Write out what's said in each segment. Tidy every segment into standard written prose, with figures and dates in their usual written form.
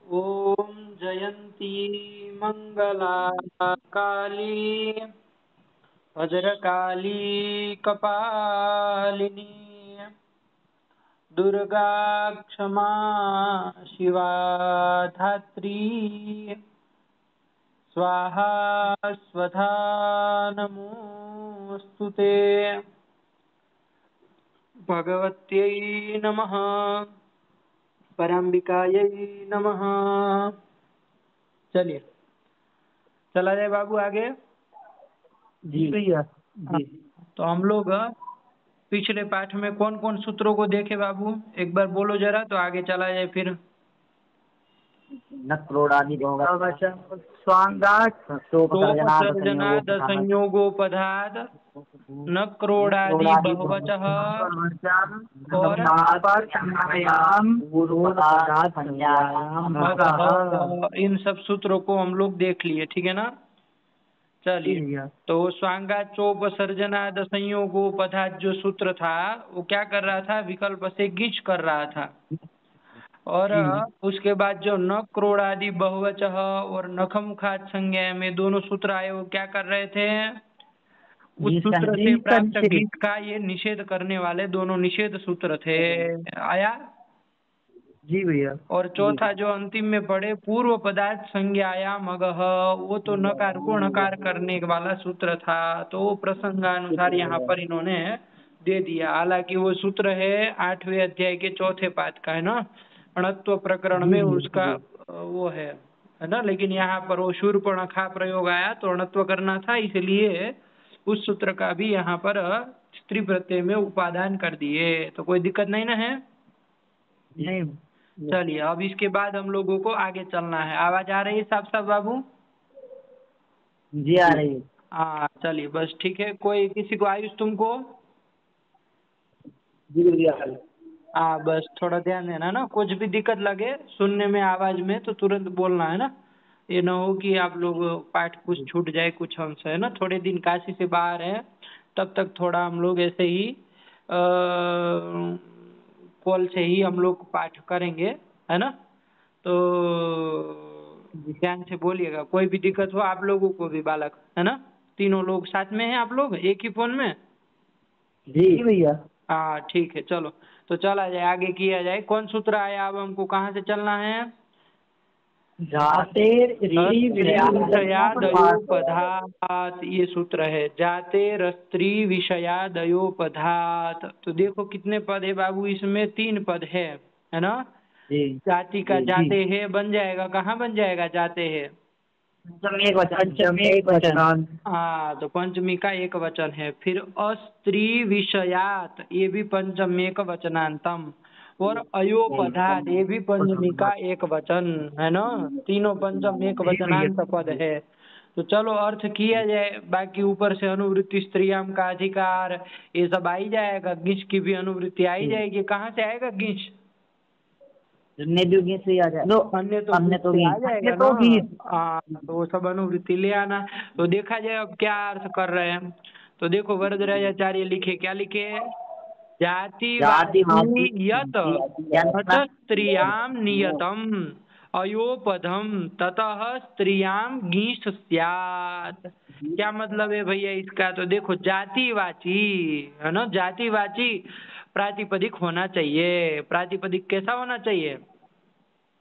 ॐ जयन्ती मङ्गला काली भद्रकाली कपालिनी दुर्गा क्षमा शिवा धात्री स्वाहा स्वधा नमोऽस्तु ते। भगवत्यै नमः। पराम्बिकायै नमः। चलिए चला जाए बाबू आगे। जी भैया जी। तो हम लोग पिछले पाठ में कौन कौन सूत्रों को देखे बाबू, एक बार बोलो जरा तो आगे चला जाए फिर। नक्रोडादि स्वांगात् सोपसर्जनाद संयोगोपधात नक्रोडादि बहुवचः और इन सब सूत्रों को हम लोग देख लिए, ठीक है ना। चलिए, तो स्वांगाचोपसर्जनाद संयोगोपधात जो सूत्र था वो क्या कर रहा था, विकल्प से गिच कर रहा था। और उसके बाद जो न क्रोड़ादि बहुवचः और नखमुखात संज्ञा में दोनों सूत्र आए, वो क्या कर रहे थे, उस सूत्र से प्राप्त गिच का ये निषेध करने वाले दोनों निषेध सूत्र थे। आया जी भैया। और चौथा जो अंतिम में पढ़े पूर्व पदार्थ संज्ञायाम अगह, वो तो नकार को नकार करने वाला सूत्र था, तो वो प्रसंगानुसार यहाँ पर इन्होंने दे दिया। हालांकि वो सूत्र है 8वें अध्याय के चौथे पाठ का, है ना, अणत्व प्रकरण में उसका वो है ना। लेकिन यहाँ पर वो शूर्पणखा प्रयोग आया तो अणत्व करना था, इसलिए उस सूत्र का भी यहाँ पर स्त्री प्रत्यय में उपादान कर दिए। तो कोई दिक्कत नहीं ना है? नहीं। चलिए, अब इसके बाद हम लोगों को आगे चलना है। आवाज आ रही है साफ साफ बाबू? जी आ रही है। हाँ चलिए, बस ठीक है। कोई किसी को आयुष तुमको? जी भैया। हाँ बस थोड़ा ध्यान देना ना, कुछ भी दिक्कत लगे सुनने में आवाज में तो तुरंत बोलना, है ना। ये ना हो कि आप लोग पाठ कुछ छूट जाए कुछ अंश, है ना। थोड़े दिन काशी से बाहर है, तब तक थोड़ा हम लोग ऐसे ही कॉल से ही हम लोग पाठ करेंगे, है ना। तो ध्यान से बोलिएगा, कोई भी दिक्कत हो आप लोगों को भी, बालक, है ना। तीनों लोग साथ में हैं आप लोग एक ही फोन में? जी भैया। हाँ ठीक है, चलो तो चला जाए, आगे किया जाए। कौन सूत्र आया, अब हमको कहाँ से चलना है? जाते विषयादयोपधात, ये सूत्र है, जाते रस्त्री विषयादयोपधात। तो देखो कितने पद है बाबू इसमें, 3 पद है ना। जाति का जाते है बन जाएगा, कहाँ बन जाएगा जाते है? एक वचन। हाँ, तो पंचमी का एक वचन है। फिर अस्त्री विषयात, ये भी पंचम एक वचनांतम। और अयोपधात, ये भी पंचमी का एक वचन, है ना। तीनों पंचम एक वचनांत पद है। तो चलो अर्थ किया जाए, बाकी ऊपर से अनुवृत्ति स्त्रियाम का अधिकार ये सब आ ही जाएगा, गिच की भी अनुवृत्ति आ ही जाएगी। कहाँ से आएगा गिच? अन्य से आ जाएगा। अन्य तो आ जाएगा ना। हाँ, तो वो सब अनुवृत्ति ले आना। तो देखा जाए अब क्या अर्थ कर रहे हैं। तो देखो वरदराजाचार्य लिखे, क्या लिखे? जातिवाची यत स्त्रियाम नियतम अयोपधम ततः स्त्रियाम गीष्ठ स्यात्। क्या मतलब है भैया इसका? तो देखो जातिवाची है ना, जातिवाची प्रातिपदिक होना चाहिए। प्रातिपदिक कैसा होना चाहिए?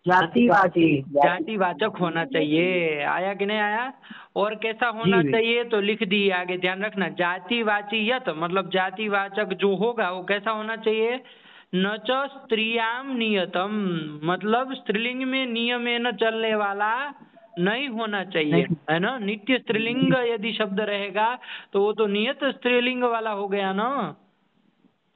जातिवाचक होना चाहिए। आया कि नहीं आया? और कैसा होना चाहिए तो लिख दी आगे, ध्यान रखना। जातिवाची यत मतलब जातिवाचक जो होगा वो कैसा होना चाहिए? न च स्त्रियाम नियतम मतलब स्त्रीलिंग में नियमेन चलने वाला नहीं होना चाहिए, है ना। नित्य स्त्रीलिंग यदि शब्द रहेगा तो वो तो नियत स्त्रीलिंग वाला हो गया ना।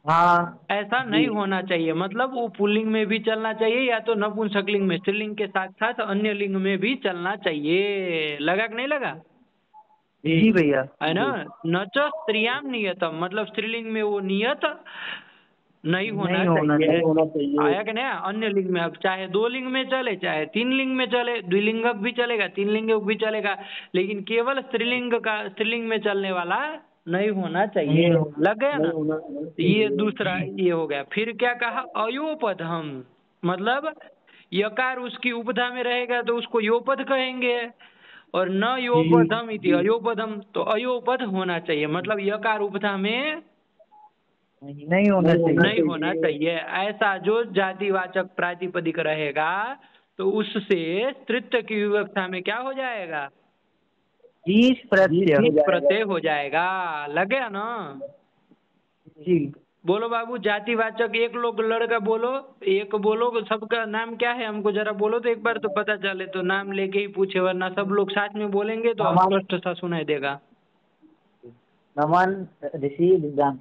हाँ, ऐसा नहीं होना चाहिए, मतलब वो पुल्लिंग में भी चलना चाहिए या तो नपुंसकलिंग में, स्त्रीलिंग के साथ साथ अन्य लिंग में भी चलना चाहिए। लगा कि नहीं लगा? जी भैया। है ना। न च स्त्रियाम नियतम मतलब स्त्रीलिंग में वो नियत नहीं होना चाहिए। आया कि नहीं? अन्य लिंग में, अब चाहे 2 लिंग में चले चाहे 3 लिंग में चले, द्विलिंगक भी चलेगा, 3 लिंगक भी चलेगा, लेकिन केवल स्त्रीलिंग में चलने वाला नहीं होना चाहिए। लग गया ना। ये दूसरा ये हो गया। फिर क्या कहा? अयोपधम मतलब यकार उसकी उपधा में रहेगा तो उसको योपद कहेंगे, और न योपधम इति अयोपधम, तो अयोपध होना चाहिए, मतलब यकार उपधा में नहीं होना चाहिए। नहीं होना चाहिए। ऐसा जो जातिवाचक प्रातिपदिक रहेगा तो उससे तृतीय की विवक्षा में क्या हो जाएगा? ईश प्रत्यय ईश प्रत्यय हो जाएगा। लग गया ना? जी। बोलो बाबू, जातिवाचक एक लोग लड़का बोलो, एक बोलो, सबका नाम क्या है हमको जरा बोलो तो एक बार तो पता चले, तो नाम लेके ही पूछे, वरना सब लोग साथ में बोलेंगे तो अस्पष्ट सा सुनाई देगा। नमन ऋषि विद्वान।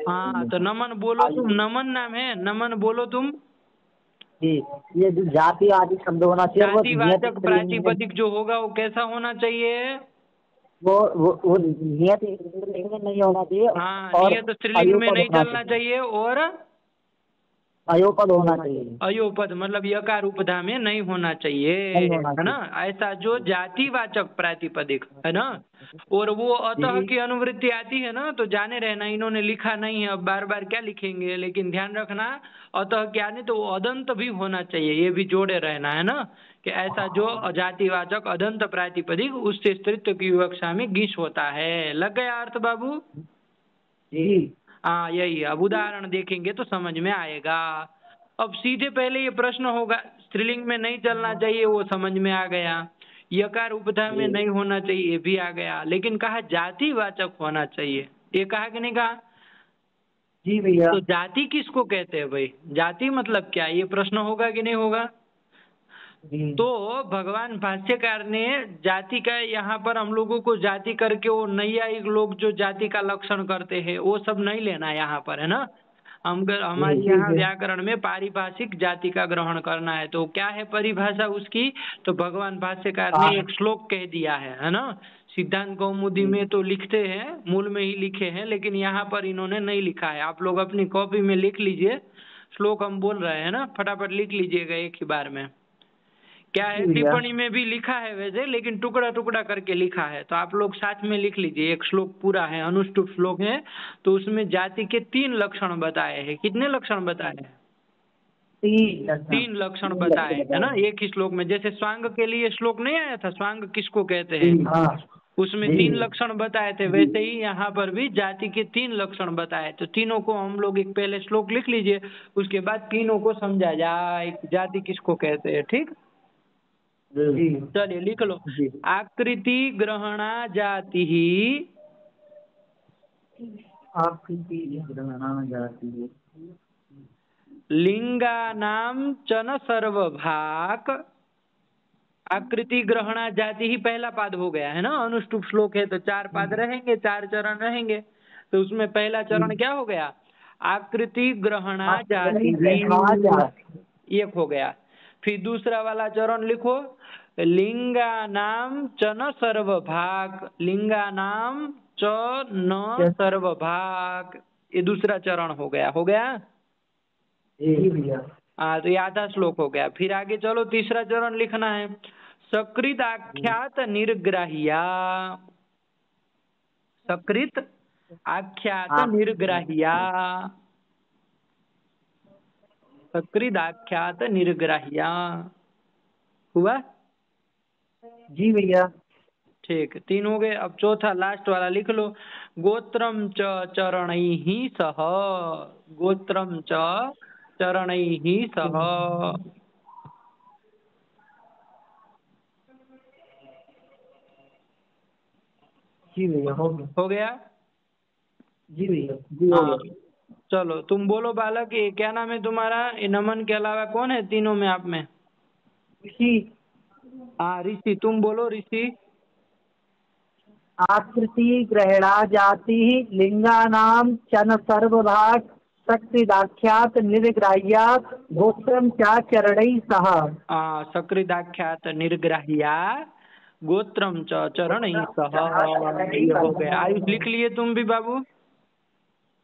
हाँ तो नमन बोलो तुम, नमन नाम है, नमन बोलो तुम। जी, ये जो जाति आदि शब्द होना चाहिए वो नियत जातिवाचक स्त्रीलिंग में, प्रातिपदिक जो होगा वो कैसा होना चाहिए? वो नियत स्त्रीलिंग में नहीं होना चाहिए, हाँ, और नियत स्त्रीलिंग में अयोपद नहीं होना चलना चाहिए, और अयोपद होना चाहिए। अयोपद मतलब यकार उपधा में नहीं होना चाहिए, नहीं होना है ना? ऐसा जो जातिवाचक प्रातिपदिक है ना, और वो अतः की अनुवृत्ति आती है ना, तो जाने रहना, इन्होंने लिखा नहीं है, अब बार बार क्या लिखेंगे, लेकिन ध्यान रखना अतः क्या नहीं तो वो अदंत भी होना चाहिए, ये भी जोड़े रहना है ना, कि ऐसा जो अजातिवाचक अदंत प्रातिपदिक उससे स्त्रीत्व की विवक्षा में गिश होता है। लग गया अर्थ बाबू? जी। हाँ यही, अब उदाहरण देखेंगे तो समझ में आएगा। अब सीधे पहले ये प्रश्न होगा, स्त्रीलिंग में नहीं चलना चाहिए वो समझ में आ गया, यकार उपधा में नहीं होना चाहिए ये भी आ गया, लेकिन कहा जातिवाचक होना चाहिए, ये कहा कि नहीं कहा? जी भैया। तो जाति किसको कहते हैं भाई? जाति मतलब क्या, ये प्रश्न होगा कि नहीं होगा? तो भगवान भाष्यकार ने जाति का, यहाँ पर हम लोगों को जाति करके वो नैयायिक लोग जो जाति का लक्षण करते हैं वो सब नहीं लेना यहाँ पर, है ना? हमारे यहाँ व्याकरण में पारिभाषिक जाति का ग्रहण करना है। तो क्या है परिभाषा उसकी? तो भगवान भाष्यकार ने एक श्लोक कह दिया है ना? सिद्धांत कौमुदी में तो लिखते हैं, मूल में ही लिखे हैं, लेकिन यहाँ पर इन्होंने नहीं लिखा है। आप लोग अपनी कॉपी में लिख लीजिए, श्लोक हम बोल रहे हैं ना, फटाफट लिख लीजिएगा एक ही बार में। क्या है, टिप्पणी में भी लिखा है वैसे, लेकिन टुकड़ा टुकड़ा करके लिखा है, तो आप लोग साथ में लिख लीजिए। एक श्लोक पूरा है, अनुष्टुप श्लोक है, तो उसमें जाति के 3 लक्षण बताए हैं। कितने लक्षण बताए हैं? 3 लक्षण बताए है ना एक ही श्लोक में। जैसे स्वांग के लिए श्लोक नहीं आया था, स्वांग किसको कहते हैं, उसमें 3 लक्षण बताए थे, वैसे ही यहाँ पर भी जाति के 3 लक्षण बताए। तो तीनों को हम लोग एक पहले श्लोक लिख लीजिए, उसके बाद तीनों को समझा जाए जाति किसको कहते हैं। ठीक, चलिए लिख लो। आकृति ग्रहणा जाति ही, आकृति ग्रहणा जाति लिंगानाम चन सर्वभाक। आकृति ग्रहणा जाति ही पहला पाद हो गया है ना, अनुष्टुप श्लोक है तो 4 पाद रहेंगे, 4 चरण रहेंगे, तो उसमें पहला चरण क्या हो गया? आकृति ग्रहणा जाति एक हो गया। फिर दूसरा वाला चरण लिखो, लिंगानाम च न सर्वभाग, लिंगानाम च न सर्वभाग, ये दूसरा चरण हो गया। हो गया? हाँ, तो ये आधा श्लोक हो गया। फिर आगे चलो, तीसरा चरण लिखना है, सकृत आख्यात निर्ग्राह्या। सकृत आख्यात निर्ग्राह्या, सकृत आख्यात निर्ग्राह्या हुआ? जी भैया। ठीक, 3 हो गए। अब चौथा लास्ट वाला लिख लो, गोत्रम च चरणैहि सह, गोत्रम च चरणैहि सह। जी भैया हो गया? जी भैया। हाँ, चलो तुम बोलो बालक, ये क्या नाम है तुम्हारा? ये नमन के अलावा कौन है तीनों में आप में? ऋषि। हाँ ऋषि, तुम बोलो ऋषि। आकृति ग्रहणा जाति लिंगानाम चन सर्वभाग सकृदाख्यात निर्ग्राह्यात गोत्रम चा चरणै सह। सकृदाख्यात निर्ग्राह्या गोत्रम च चरणै सह, ये हो गया। आयुष लिख लिए तुम भी बाबू?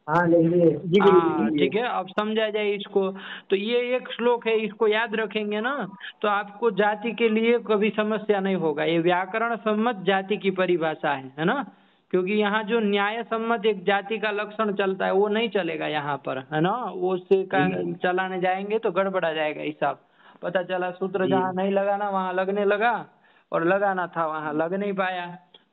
हाँ ठीक है, अब समझा जाए इसको। तो ये एक श्लोक है, इसको याद रखेंगे ना तो आपको जाति के लिए कभी समस्या नहीं होगा। ये व्याकरण सम्मत जाति की परिभाषा है ना, क्योंकि यहाँ जो न्याय सम्मत एक जाति का लक्षण चलता है वो नहीं चलेगा यहाँ पर, है ना, वो उससे चलाने जाएंगे तो गड़बड़ा जाएगा हिसाब। पता चला सूत्र जी। जहाँ नहीं लगाना वहाँ लगने लगा, और लगाना था वहाँ लग नहीं पाया।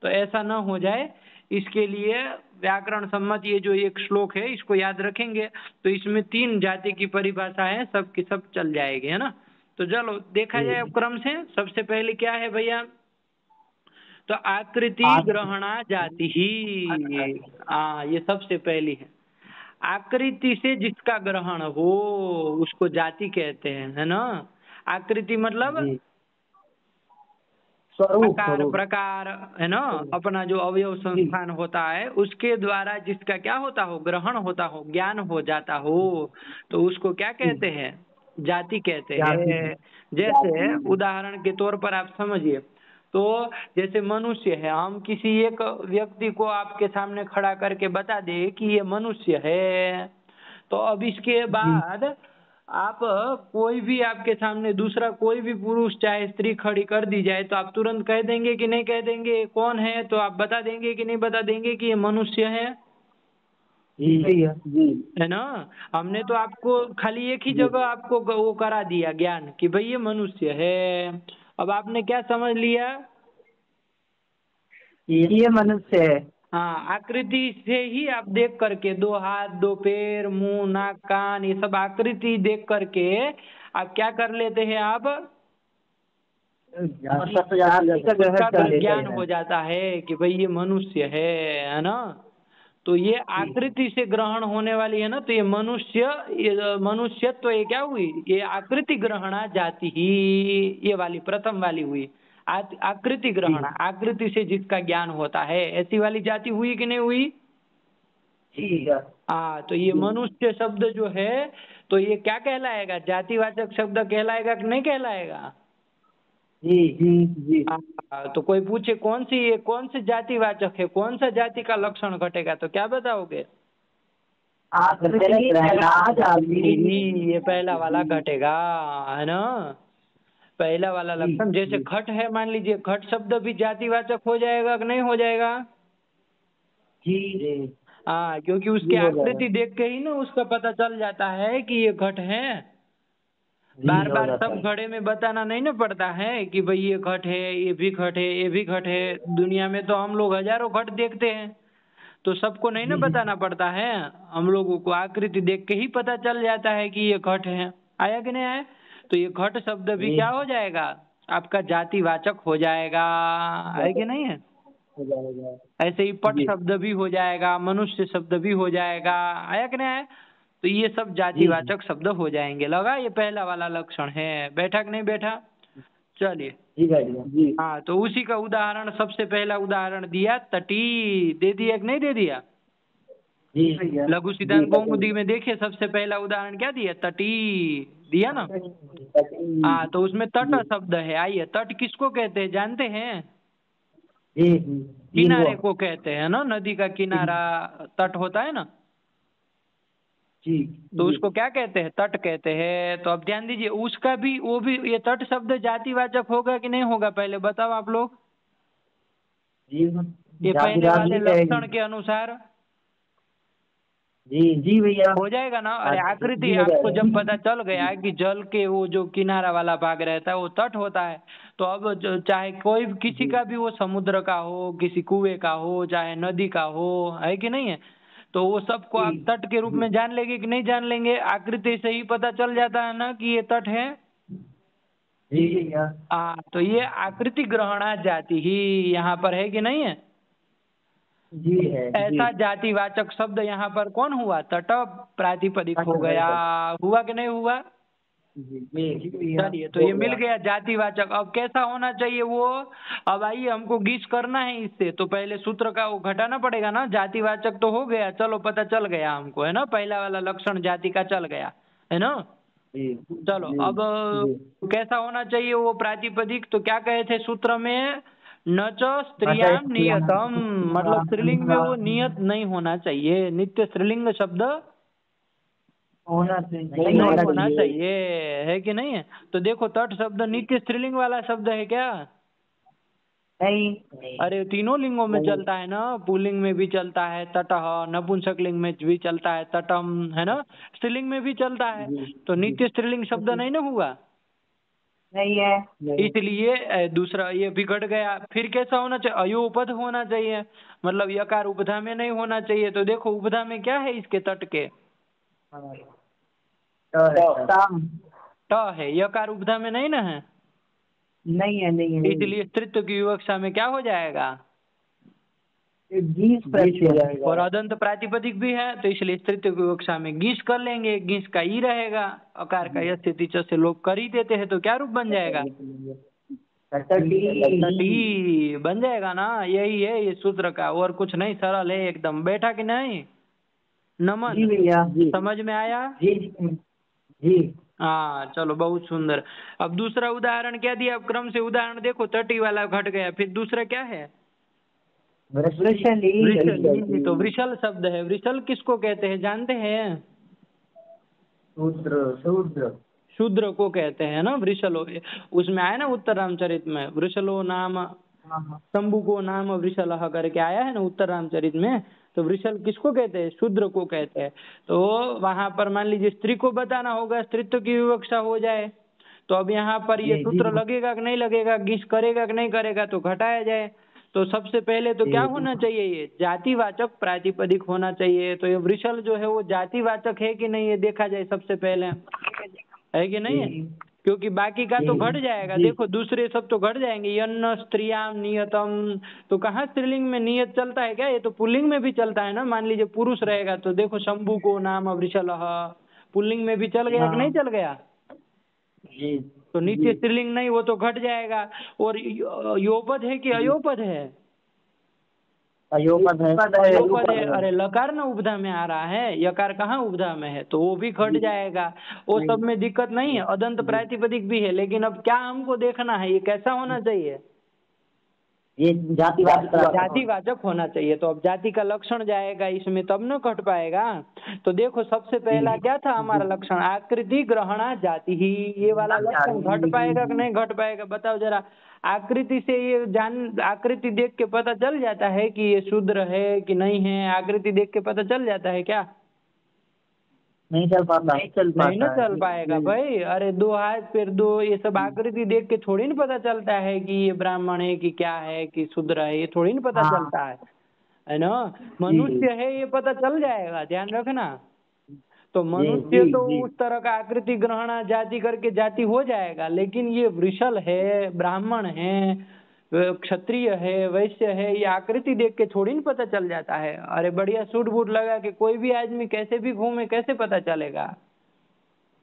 तो ऐसा न हो जाए, इसके लिए व्याकरण सम्मत ये जो एक श्लोक है इसको याद रखेंगे, तो इसमें 3 जाति की परिभाषा है, सब की सब चल जाएगी, है ना। तो चलो देखा जाए अब क्रम से। सबसे पहले क्या है भैया, तो आकृति ग्रहणा जाति ही। ये सबसे पहली है। आकृति से जिसका ग्रहण हो उसको जाति कहते हैं, है ना। आकृति मतलब जी। स्वरूप प्रकार, स्वरूप। प्रकार, है ना। अपना जो अवयव संस्थान होता है उसके द्वारा जिसका क्या होता हो, ग्रहण होता हो, ज्ञान हो जाता हो, तो उसको क्या कहते हैं, जाति कहते जाति। हैं। जैसे उदाहरण के तौर पर आप समझिए, तो जैसे मनुष्य है, हम किसी एक व्यक्ति को आपके सामने खड़ा करके बता दे कि ये मनुष्य है, तो अब इसके जी। बाद आप कोई भी आपके सामने दूसरा कोई भी पुरुष चाहे स्त्री खड़ी कर दी जाए तो आप तुरंत कह देंगे कि नहीं कह देंगे, कौन है, तो आप बता देंगे कि नहीं बता देंगे कि ये मनुष्य है जी। जी। है ना। हमने तो आपको खाली एक ही जगह आपको वो करा दिया ज्ञान कि भाई ये मनुष्य है। अब आपने क्या समझ लिया, ये मनुष्य है। हाँ, आकृति से ही आप देख करके 2 हाथ 2 पैर मुंह नाक कान ये सब आकृति देख करके आप क्या कर लेते हैं, आप उसका ज्ञान हो जाता है कि भाई ये मनुष्य है ना। तो ये आकृति से ग्रहण होने वाली है ना, तो ये मनुष्यत्व तो ये क्या हुई, ये आकृति ग्रहणा जाति ही, ये वाली प्रथम वाली हुई। आकृति ग्रहण, आकृति से जिसका ज्ञान होता है, ऐसी वाली जाति हुई कि नहीं हुई। तो ये मनुष्य शब्द जो है तो ये क्या कहलाएगा, जातिवाचक शब्द कहलाएगा कि नहीं कहलाएगा। जी जी जी। तो कोई पूछे कौन सी ये कौन से जातिवाचक है, कौन सा जाति का लक्षण घटेगा, तो क्या बताओगे। ये पहला वाला घटेगा, है ना। पहला वाला लक्षण, जैसे घट है, मान लीजिए घट शब्द भी जातिवाचक हो जाएगा कि नहीं हो जाएगा। जी। क्योंकि उसकी आकृति देख के ही ना उसका पता चल जाता है कि ये घट है। बार बार सब घड़े में बताना नहीं ना पड़ता है कि भाई ये घट है, ये भी घट है, ये भी घट है। दुनिया में तो हम लोग हजारों घट देखते हैं, तो सबको नहीं ना बताना पड़ता है। हम लोगों को आकृति देख के ही पता चल जाता है कि ये घट है। आया कि नहीं आया। तो ये घट शब्द भी क्या हो जाएगा, आपका जातिवाचक हो जाएगा, है कि नहीं है। ऐसे ही पट शब्द भी हो जाएगा, मनुष्य शब्द भी हो जाएगा, आया कि नहीं आया। तो ये सब जातिवाचक शब्द हो जाएंगे। लगा, ये पहला वाला लक्षण है। बैठा कि नहीं बैठा। चलिए जी। तो उसी का उदाहरण, सबसे पहला उदाहरण दिया तटी, दे दिया कि नहीं दे दिया। लघु सिद्धांत कौमुदी में देखिए सबसे पहला उदाहरण क्या दिया, तटी दिया ना। तो उसमें तट शब्द है। आइए, तट किसको कहते हैं जानते हैं। किनारे को कहते हैं ना, नदी का किनारा तट होता है ना। तो उसको क्या कहते हैं, तट कहते हैं। तो अब ध्यान दीजिए, उसका भी वो भी ये तट शब्द जातिवाचक होगा कि नहीं होगा, पहले बताओ आप लोग। ये पहले वाले लक्षण के अनुसार जी भैया हो जाएगा ना। अरे आकृति आपको जब पता चल गया कि जल के वो जो किनारा वाला भाग रहता है वो तट होता है, तो अब चाहे कोई किसी का भी वो समुद्र का हो, किसी कुएं का हो, चाहे नदी का हो, है कि नहीं है, तो वो सबको आप तट के रूप में जान लेंगे कि नहीं जान लेंगे। आकृति से ही पता चल जाता है ना कि ये तट है। तो ये आकृति ग्रहणा जाति ही यहाँ पर है कि नहीं है। जी है। ऐसा जातिवाचक शब्द यहाँ पर कौन हुआ, तट प्रातिपदिक हो गया। हुआ कि नहीं हुआ। चलिए, तो ये मिल गया जातिवाचक। अब कैसा होना चाहिए वो, अब आइए हमको गीस करना है इससे, तो पहले सूत्र का वो घटाना पड़ेगा ना। जातिवाचक तो हो गया, चलो पता चल गया हमको, है ना। पहला वाला लक्षण जाति का चल गया, है ना। चलो अब कैसा होना चाहिए वो प्रातिपदिक, तो क्या कहे थे सूत्र में, न च स्त्रियाम नियतम, मतलब स्त्रीलिंग में वो नियत नहीं होना चाहिए। नित्य स्त्रीलिंग शब्द नहीं होना चाहिए, है कि नहीं है। तो देखो, तट शब्द नित्य स्त्रीलिंग वाला शब्द है क्या। नहीं। अरे तीनों लिंगों में चलता है ना, पुल्लिंग में भी चलता है तटः, नपुंसकलिंग में भी चलता है तटम, है ना। स्त्रीलिंग में भी चलता है, तो नित्य स्त्रीलिंग शब्द नहीं ना हुआ। नहीं है, नहीं। इसलिए दूसरा ये बिगड़ गया। फिर कैसा होना चाहिए? अयोपद होना चाहिए, मतलब यकार उपधा में नहीं होना चाहिए। तो देखो उपधा में क्या है इसके तट के? हाँ, तम। ट है, यकार उपधा में नहीं ना है, नहीं है, नहीं है, नहीं इसलिए स्त्रीत्व की विवक्षा में क्या हो जाएगा? है। गीस प्रत्यय। और अदंत प्रातिपदिक भी है, तो इसलिए स्त्रीत्व की विवक्षा में गीस कर लेंगे, गीस का ई रहेगा, अकार का यह स्थिति च से लोग कर ही देते हैं, तो क्या रूप बन जाएगा? टी बन जाएगा ना। यही है ये सूत्र का, और कुछ नहीं, सरल है एकदम। बैठा कि नहीं? जी नमन, भैया, जी समझ में आया? जी जी। हाँ चलो, बहुत सुंदर। अब दूसरा उदाहरण क्या दिया? अब क्रम से उदाहरण देखो, तटी वाला घट गया, फिर दूसरा क्या है? वृषली। वृषल। तो वृषल शब्द है, वृषल किसको कहते हैं जानते हैं? शूद्र, शूद्र। शूद्र को कहते हैं ना वृषलो। उसमें आया ना उत्तर रामचरित में, वृषलो नाम हाँ, हाँ। शंभु को नाम वृषल करके आया है ना उत्तर रामचरित में। तो वृषल किसको कहते हैं? शूद्र को कहते हैं। तो वहां पर मान लीजिए स्त्री को बताना होगा, स्त्रीत्व की विवक्षा हो जाए, तो अब यहाँ पर ये जी जी सूत्र लगेगा कि नहीं लगेगा, गिस करेगा कि नहीं करेगा, तो घटाया जाए। तो सबसे पहले तो क्या होना चाहिए? ये जातिवाचक प्रातिपदिक होना चाहिए। तो ये वृषल जो है वो जातिवाचक है कि नहीं, ये देखा जाए सबसे पहले, है कि नहीं है? जी क्योंकि बाकी का तो घट जाएगा। जी देखो दूसरे सब तो घट जाएंगे, यन्न स्त्रियाम नियतम। तो कहाँ स्त्रीलिंग में नियत चलता है क्या? ये तो पुल्लिंग में भी चलता है ना। मान लीजिए पुरुष रहेगा तो देखो शंभु को नाम वृषल, पुल्लिंग में भी चल गया कि नहीं हाँ, चल गया? जी तो नीचे स्त्रीलिंग नहीं, वो तो घट जाएगा। और योपद है कि अयोपद है? अयोपद है। अयोपद है। अरे लकार ना उपधा में आ रहा है, यकार कहाँ उपधा में है, तो वो भी घट जाएगा। वो सब में दिक्कत नहीं है, अदंत प्रातिपदिक भी है। लेकिन अब क्या हमको देखना है, ये कैसा होना चाहिए? ये जातिवाचक। जातिवाचक होना चाहिए। तो अब जाति का लक्षण जाएगा इसमें, तब न घट पाएगा। तो देखो सबसे पहला क्या था हमारा लक्षण? आकृति ग्रहणा जाति ही। ये वाला लक्षण घट पाएगा कि नहीं घट पाएगा, बताओ जरा। आकृति से ये जान, आकृति देख के पता चल जाता है कि ये शूद्र है कि नहीं है? आकृति देख के पता चल जाता है क्या? नहीं चल पाता, नहीं ना चल पाएगा भाई। अरे दो हाथ फिर दो, ये सब आकृति देख के थोड़ी ना पता चलता है कि ये ब्राह्मण है कि क्या है कि शूद्र है, ये थोड़ी ना पता हाँ चलता है ना। मनुष्य है ये पता चल जाएगा, ध्यान रखना। तो मनुष्य तो उस तरह का आकृति ग्रहण जाति करके जाति हो जाएगा, लेकिन ये वृषल है, ब्राह्मण है, क्षत्रिय है, वैश्य है, ये आकृति देख के थोड़ी ना पता चल जाता है। अरे बढ़िया सूट बूट लगा के कोई भी आदमी कैसे भी घूमे, कैसे पता चलेगा?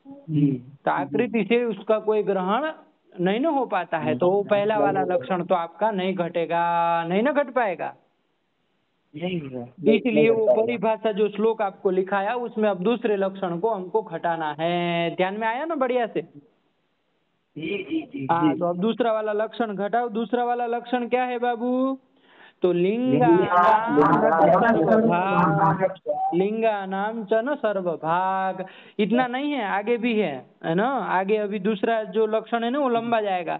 तो आकृति से उसका कोई ग्रहण नहीं ना हो पाता है। तो वो पहला वाला लक्षण तो आपका नहीं घटेगा, नहीं ना घट पाएगा। इसलिए वो परिभाषा जो श्लोक आपको लिखाया उसमें अब दूसरे लक्षण को हमको घटाना है। ध्यान में आया ना बढ़िया से? हाँ, तो अब दूसरा वाला लक्षण घटाओ। दूसरा वाला लक्षण क्या है बाबू? तो लिंगानाम च न सर्वभाग। इतना नहीं है, आगे भी है ना। आगे अभी दूसरा जो लक्षण है ना वो लंबा जाएगा।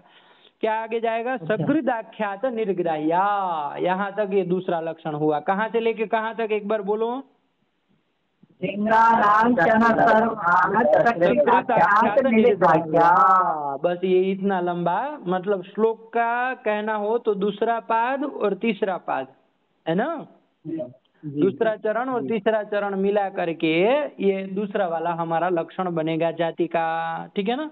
क्या आगे जाएगा? सकृदाख्यात निर्ग्राह्या। यहाँ तक ये दूसरा लक्षण हुआ। कहाँ से लेके कहाँ तक एक बार बोलो? बस ये इतना लंबा, मतलब श्लोक का कहना हो तो दूसरा पाद और तीसरा पाद है ना। दूसरा चरण और तीसरा चरण मिला करके ये दूसरा वाला हमारा लक्षण बनेगा जाति का। ठीक है ना?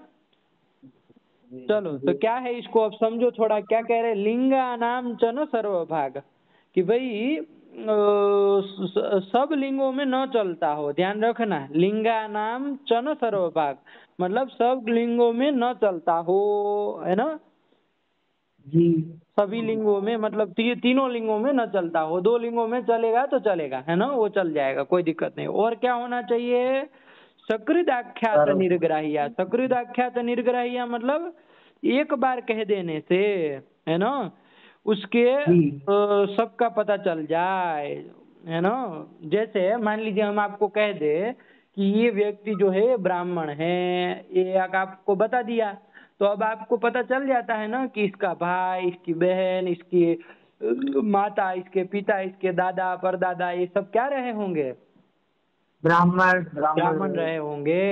चलो, तो क्या है इसको अब समझो थोड़ा। क्या कह रहे? लिंगा नाम च न सर्वभाग, कि भाई सब लिंगों में न चलता हो। ध्यान रखना, लिंगा नाम च न सर्वभाग मतलब सब लिंगों में न चलता हो, है ना। जी सभी लिंगों में मतलब तीनों लिंगों में न चलता हो। दो लिंगों में चलेगा तो चलेगा, है ना, वो चल जाएगा, कोई दिक्कत नहीं। और क्या होना चाहिए? सकृदाख्यात निर्ग्राह्या। सकृदाख्यात निर्ग्राह्या मतलब एक बार कह देने से, है ना, उसके सबका पता चल जाए, है ना। जैसे मान लीजिए हम आपको कह दे कि ये व्यक्ति जो है ब्राह्मण है, ये आपको बता दिया, तो अब आपको पता चल जाता है ना कि इसका भाई, इसकी बहन, इसकी माता, इसके पिता, इसके दादा परदादा, ये सब क्या रहे होंगे? ब्राह्मण ब्राह्मण रहे होंगे,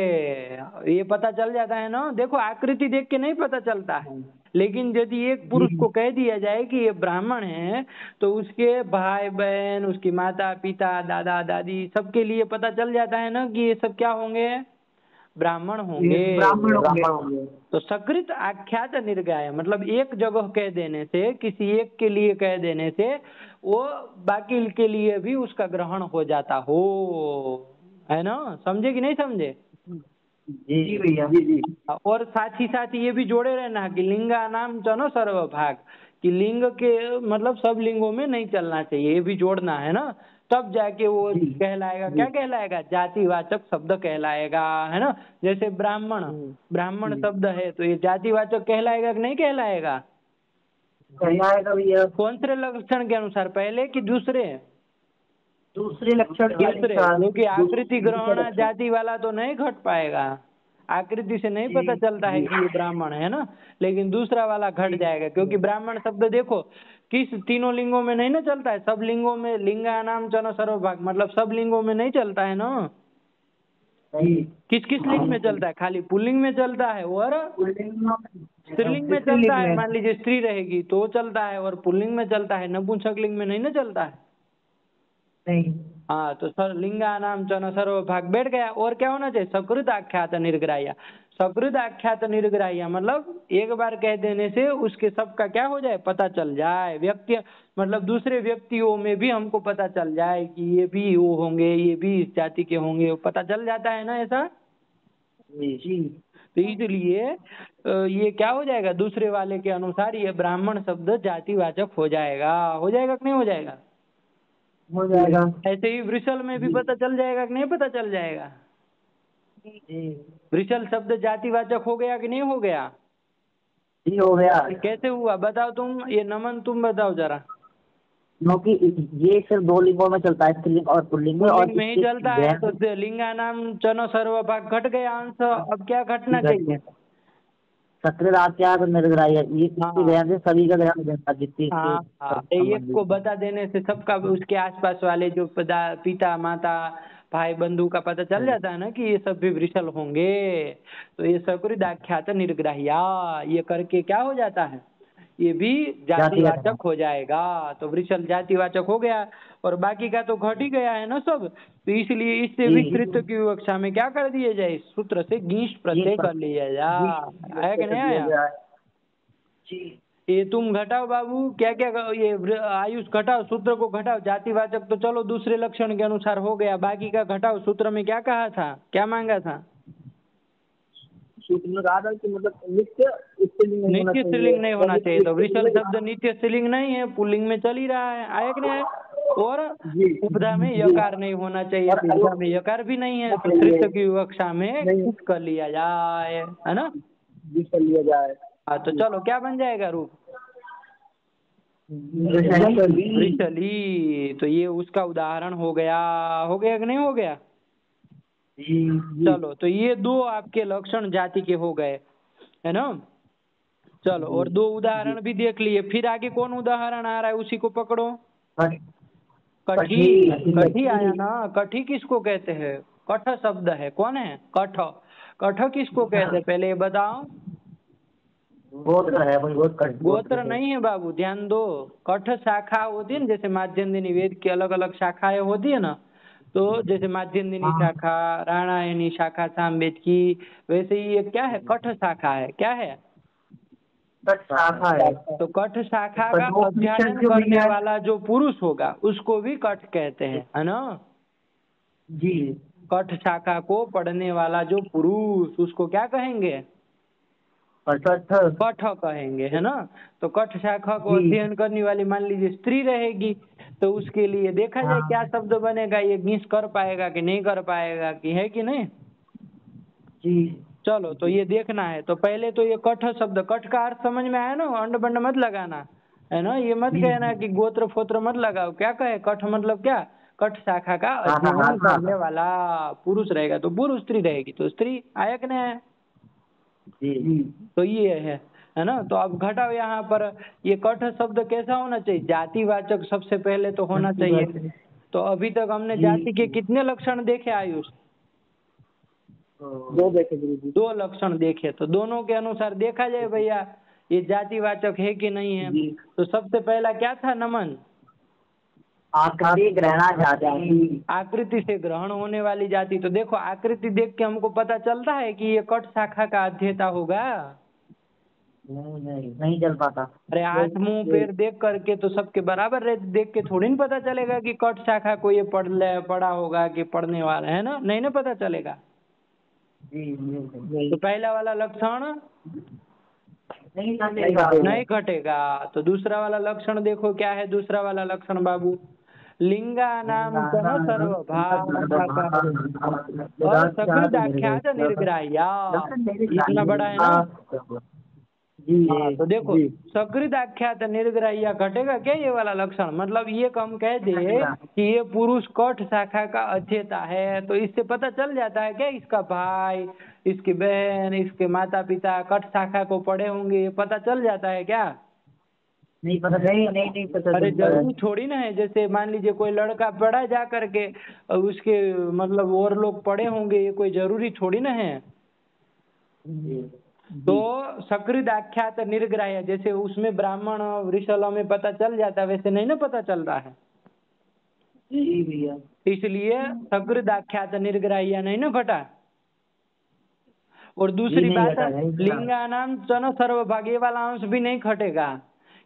ये पता चल जाता है ना। देखो आकृति देख के नहीं पता चलता है, लेकिन यदि एक पुरुष जी को कह दिया जाए कि ये ब्राह्मण है, तो उसके भाई बहन, उसकी माता पिता, दादा दादी, सबके लिए पता चल जाता है ना कि ये सब क्या होंगे, ब्राह्मण ये होंगे। ब्राह्मण होंगे। तो सकृत आख्यात निर्गाय मतलब एक जगह कह देने से, किसी एक के लिए कह देने से, वो बाकी के लिए भी उसका ग्रहण हो जाता हो, है ना। समझे कि नहीं समझे। जी भैया जी। और साथ ही साथ ये भी जोड़े रहना कि लिंगा नाम चनो सर्वभाग, कि लिंग के मतलब सब लिंगों में नहीं चलना चाहिए, ये भी जोड़ना है ना। तब जाके वो जी कहलाएगा, जी क्या कहलाएगा, जातिवाचक शब्द कहलाएगा, है ना। जैसे ब्राह्मण, ब्राह्मण जी। शब्द है तो ये जातिवाचक कहलाएगा कि नहीं कहलाएगा। कहलाएगा भैया। कौन से लक्षण के अनुसार, पहले कि दूसरे। दूसरे लक्षण के दूसरे, अनुसार। क्योंकि आकृति दूसरे ग्रहण लक्षण। जाति वाला तो नहीं घट पाएगा, आकृति से नहीं पता जी चलता है जी कि ये ब्राह्मण है ना। लेकिन दूसरा वाला घट जी जाएगा, क्योंकि ब्राह्मण शब्द देखो किस तीनों लिंगों में नहीं ना चलता है, सब लिंगों में, लिंगा नाम चनो सर्वभाग मतलब सब लिंगों में नहीं चलता है ना। जी। किस किस लिंग में चलता है, खाली पुल्लिंग में चलता है, और स्त्रीलिंग में चलता स्त्रीलिंग है। में। मान लीजिए स्त्री रहेगी तो चलता है, और पुल्लिंग में चलता है, नपुंसक लिंग में नहीं ना चलता है। नहीं। हाँ, तो सर लिंगा नाम चन सर्व भाग बैठ गया। और क्या होना चाहिए, सकृत आख्यात निर्ग्राह्य। सकृत आख्यात निर्ग्राह्य मतलब एक बार कह देने से उसके सबका क्या हो जाए, पता चल जाए। व्यक्ति मतलब दूसरे व्यक्तियों में भी हमको पता चल जाए कि ये भी वो होंगे, ये भी इस जाति के होंगे, वो पता चल जाता है ना ऐसा। जी तो इसलिए ये क्या हो जाएगा, दूसरे वाले के अनुसार ये ब्राह्मण शब्द जातिवाचक हो जाएगा कि नहीं हो जाएगा। हो जाएगा। ऐसे ही वृषल में भी जी पता चल जाएगा कि नहीं पता चल जाएगा। जी वृषल शब्द जातिवाचक हो गया कि नहीं हो गया। जी हो गया। कैसे हुआ बताओ तुम, ये नमन तुम बताओ जरा। क्योंकि ये सिर्फ दो लिंगों में चलता है, स्त्रीलिंग और पुल्लिंग में, और पुल्लिंग में ही इसके चलता है, बहन तो लिंगा नाम चनो सर्वभाग घट गया अंश, अब क्या घटना चाहिए। सकृत आख्यात निर्ग्राह्य, ये इसकी हाँ वजह से सभी का ग्रहण हो जाता है, जितने इसके हाँ हाँ, एक को संबंधित हैं। बता देने से सबका, उसके आसपास वाले जो पिता माता भाई बंधु का पता चल जाता है ना कि ये सब भी वृषल होंगे। तो ये सकृत आख्यात निर्ग्राह्या, ये करके क्या हो जाता है, ये भी जातिवाचक। जातिवाचक हो जाएगा। तो वृषल जातिवाचक हो गया, और बाकी का तो घट ही गया है ना सब। तो इसलिए इससे जी विस्तृत की विवक्षा में क्या कर दिया जाए, सूत्र से गीष्ट जी प्रत्यय कर लिया जी जाए। आया कि नहीं दिया आया। गया है। जी ये तुम घटाओ बाबू, क्या क्या ये आयुष घटाओ, सूत्र को घटाओ। जातिवाचक तो चलो दूसरे लक्षण के अनुसार हो गया, बाकी का घटाओ। सूत्र में क्या कहा था, क्या मांगा था। सूत्र में कहा था कि मतलब नित्य स्त्रीलिंग नहीं होना नित्य चाहिए, स्त्रीलिंग नहीं होना क्योंकि चाहिए, तो वृषल स्त्रीलिंग। शब्द नित्य स्त्रीलिंग नहीं है, पुल्लिंग में चल ही रहा है। आया कि नहीं आया। और जी उपधा में जी। यकार नहीं होना चाहिए, और तो उपधा में यकार भी नहीं है, तो चाहिए तृतीय की विवक्षा में नहीं, कुछ कर लिया जाए, है ना। जी कर लिया जाए। हाँ, तो चलो क्या बन जाएगा रूप, वृषली। वृषली। तो ये उसका उदाहरण हो गया कि नहीं हो गया। जी जी चलो, तो ये दो आपके लक्षण जाति के हो गए, है ना। चलो, जी और दो जी। उदाहरण भी देख लिए, फिर आगे कौन उदाहरण आ रहा है उसी को पकड़ो। कठ- कठी। कठी आया कठी। ना, कठी किसको कहते हैं, कठ शब्द है, कौन है कठ। कठ किसको कहते हैं पहले ये बताओ। गोत्र है, कोई गोत्र, गोत्र गोत्र है। नहीं है बाबू, ध्यान दो। कठ शाखा होती है ना, जैसे माध्यन्दिनी वेद की अलग अलग शाखाएं होती है ना। तो जैसे माध्यन्दिनी हाँ। शाखा, राणायणी शाखा सामवेद की, वैसे ही ये क्या है, कठ शाखा है, क्या है। कठ शाखा है। तो कठ शाखा का कठोपनिषद अध्ययन जो भी करने है। वाला जो पुरुष होगा उसको भी कठ कहते हैं, है ना। जी कठ शाखा को पढ़ने वाला जो पुरुष, उसको क्या कहेंगे, कठोत्थ। कठ कहेंगे, है ना। तो कठ शाखा को जी अध्ययन करने वाली मान लीजिए स्त्री रहेगी, तो उसके लिए देखा जाए हाँ। क्या शब्द बनेगा, ये मिस कर पाएगा कि नहीं कर पाएगा, कि है कि नहीं। जी चलो, तो ये देखना है। तो पहले तो ये कठ शब्द, कठ का अर्थ समझ में आया ना, अंड बंड मत लगाना, है ना। ये मत जी कहना कि गोत्र फोत्र मत लगाओ, क्या कहे कठ मतलब क्या, कठ शाखा का शाखा अध्ययन शाखा। करने वाला पुरुष रहेगा तो पुरुष, स्त्री रहेगी तो स्त्री। आया कि नहीं आया। जी तो ये है ना। तो अब घटाओ यहाँ पर, ये कठ शब्द कैसा होना चाहिए, जातिवाचक सबसे पहले तो होना चाहिए। तो अभी तक हमने जी। जाति के कितने लक्षण देखे आयुष? 2 देखे गुरुजी। 2 लक्षण देखे। तो दोनों के अनुसार देखा जाए भैया ये जातिवाचक है कि नहीं है। जी। तो सबसे पहला क्या था नमन? आकृति ग्रहणा जाति। आकृति से ग्रहण होने वाली जाति। तो देखो आकृति देख के हमको पता चलता है कि ये कट शाखा का अध्येता होगा। नहीं चल पाता। अरे हाथ मुंह पैर देख करके तो सबके बराबर देख के थोड़ी ना पता चलेगा कि कट शाखा को ये पढ़ा होगा कि पढ़ने वाला है ना, नहीं ना पता चलेगा। जी। तो पहला वाला लक्षण नहीं नहीं घटेगा। तो दूसरा वाला लक्षण देखो क्या है दूसरा वाला लक्षण बाबू? लिंगा नाम च सर्वभाव और सकृदाख्यात निर्ग्राह्या। इतना बड़ा है ना। जी। हाँ, तो देखो सकृदाख्यात निर्ग्राह्य घटेगा क्या ये वाला लक्षण? मतलब ये हम कह दे कि ये पुरुष कठ शाखा का अध्येता है तो इससे पता चल जाता है क्या इसका भाई, इसकी बहन, इसके माता पिता कठ शाखा को पढ़े होंगे, ये पता चल जाता है क्या? नहीं पता। नहीं पता। अरे जरूरी थोड़ी ना है। जैसे मान लीजिए कोई लड़का पढ़ा जा करके उसके मतलब और लोग पढ़े होंगे, ये कोई जरूरी थोड़ी ना है। तो सकृद आख्यात निर्ग्राह्य जैसे उसमें ब्राह्मण वृषल में पता चल जाता है वैसे नहीं ना पता चलता है। जी भैया। इसलिए सकृद आख्यात निर्ग्राह्य नहीं ना घटा। और दूसरी बात लिंगानाम चन सर्वभाग ये वाला अंश भी नहीं घटेगा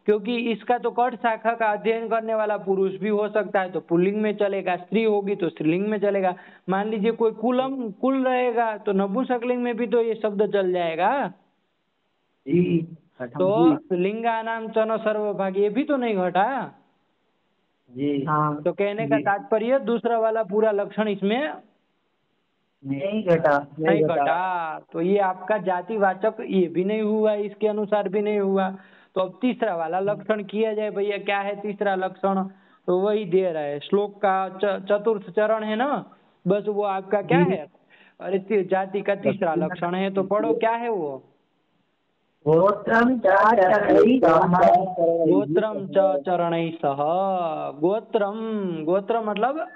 क्योंकि इसका तो कट शाखा का अध्ययन करने वाला पुरुष भी हो सकता है तो पुल्लिंग में चलेगा, स्त्री होगी तो स्त्रीलिंग में चलेगा। मान लीजिए कोई कुल रहेगा तो नपुंसकलिंग में भी तो ये शब्द चल जाएगा। तो लिंगानाम चन सर्वभाग ये भी तो नहीं घटा। जी हाँ। तो कहने का तात्पर्य दूसरा वाला पूरा लक्षण इसमें नहीं घटा। तो ये आपका जातिवाचक ये भी नहीं हुआ, इसके अनुसार भी नहीं हुआ। तो अब तीसरा वाला लक्षण किया जाए भैया। क्या है तीसरा लक्षण? तो वही दे रहा है श्लोक का चतुर्थ चरण है ना, बस वो आपका क्या है? अरे जाति का तीसरा लक्षण है तो पढ़ो क्या है वो? गोत्रम च चरणैः सह। गोत्र मतलब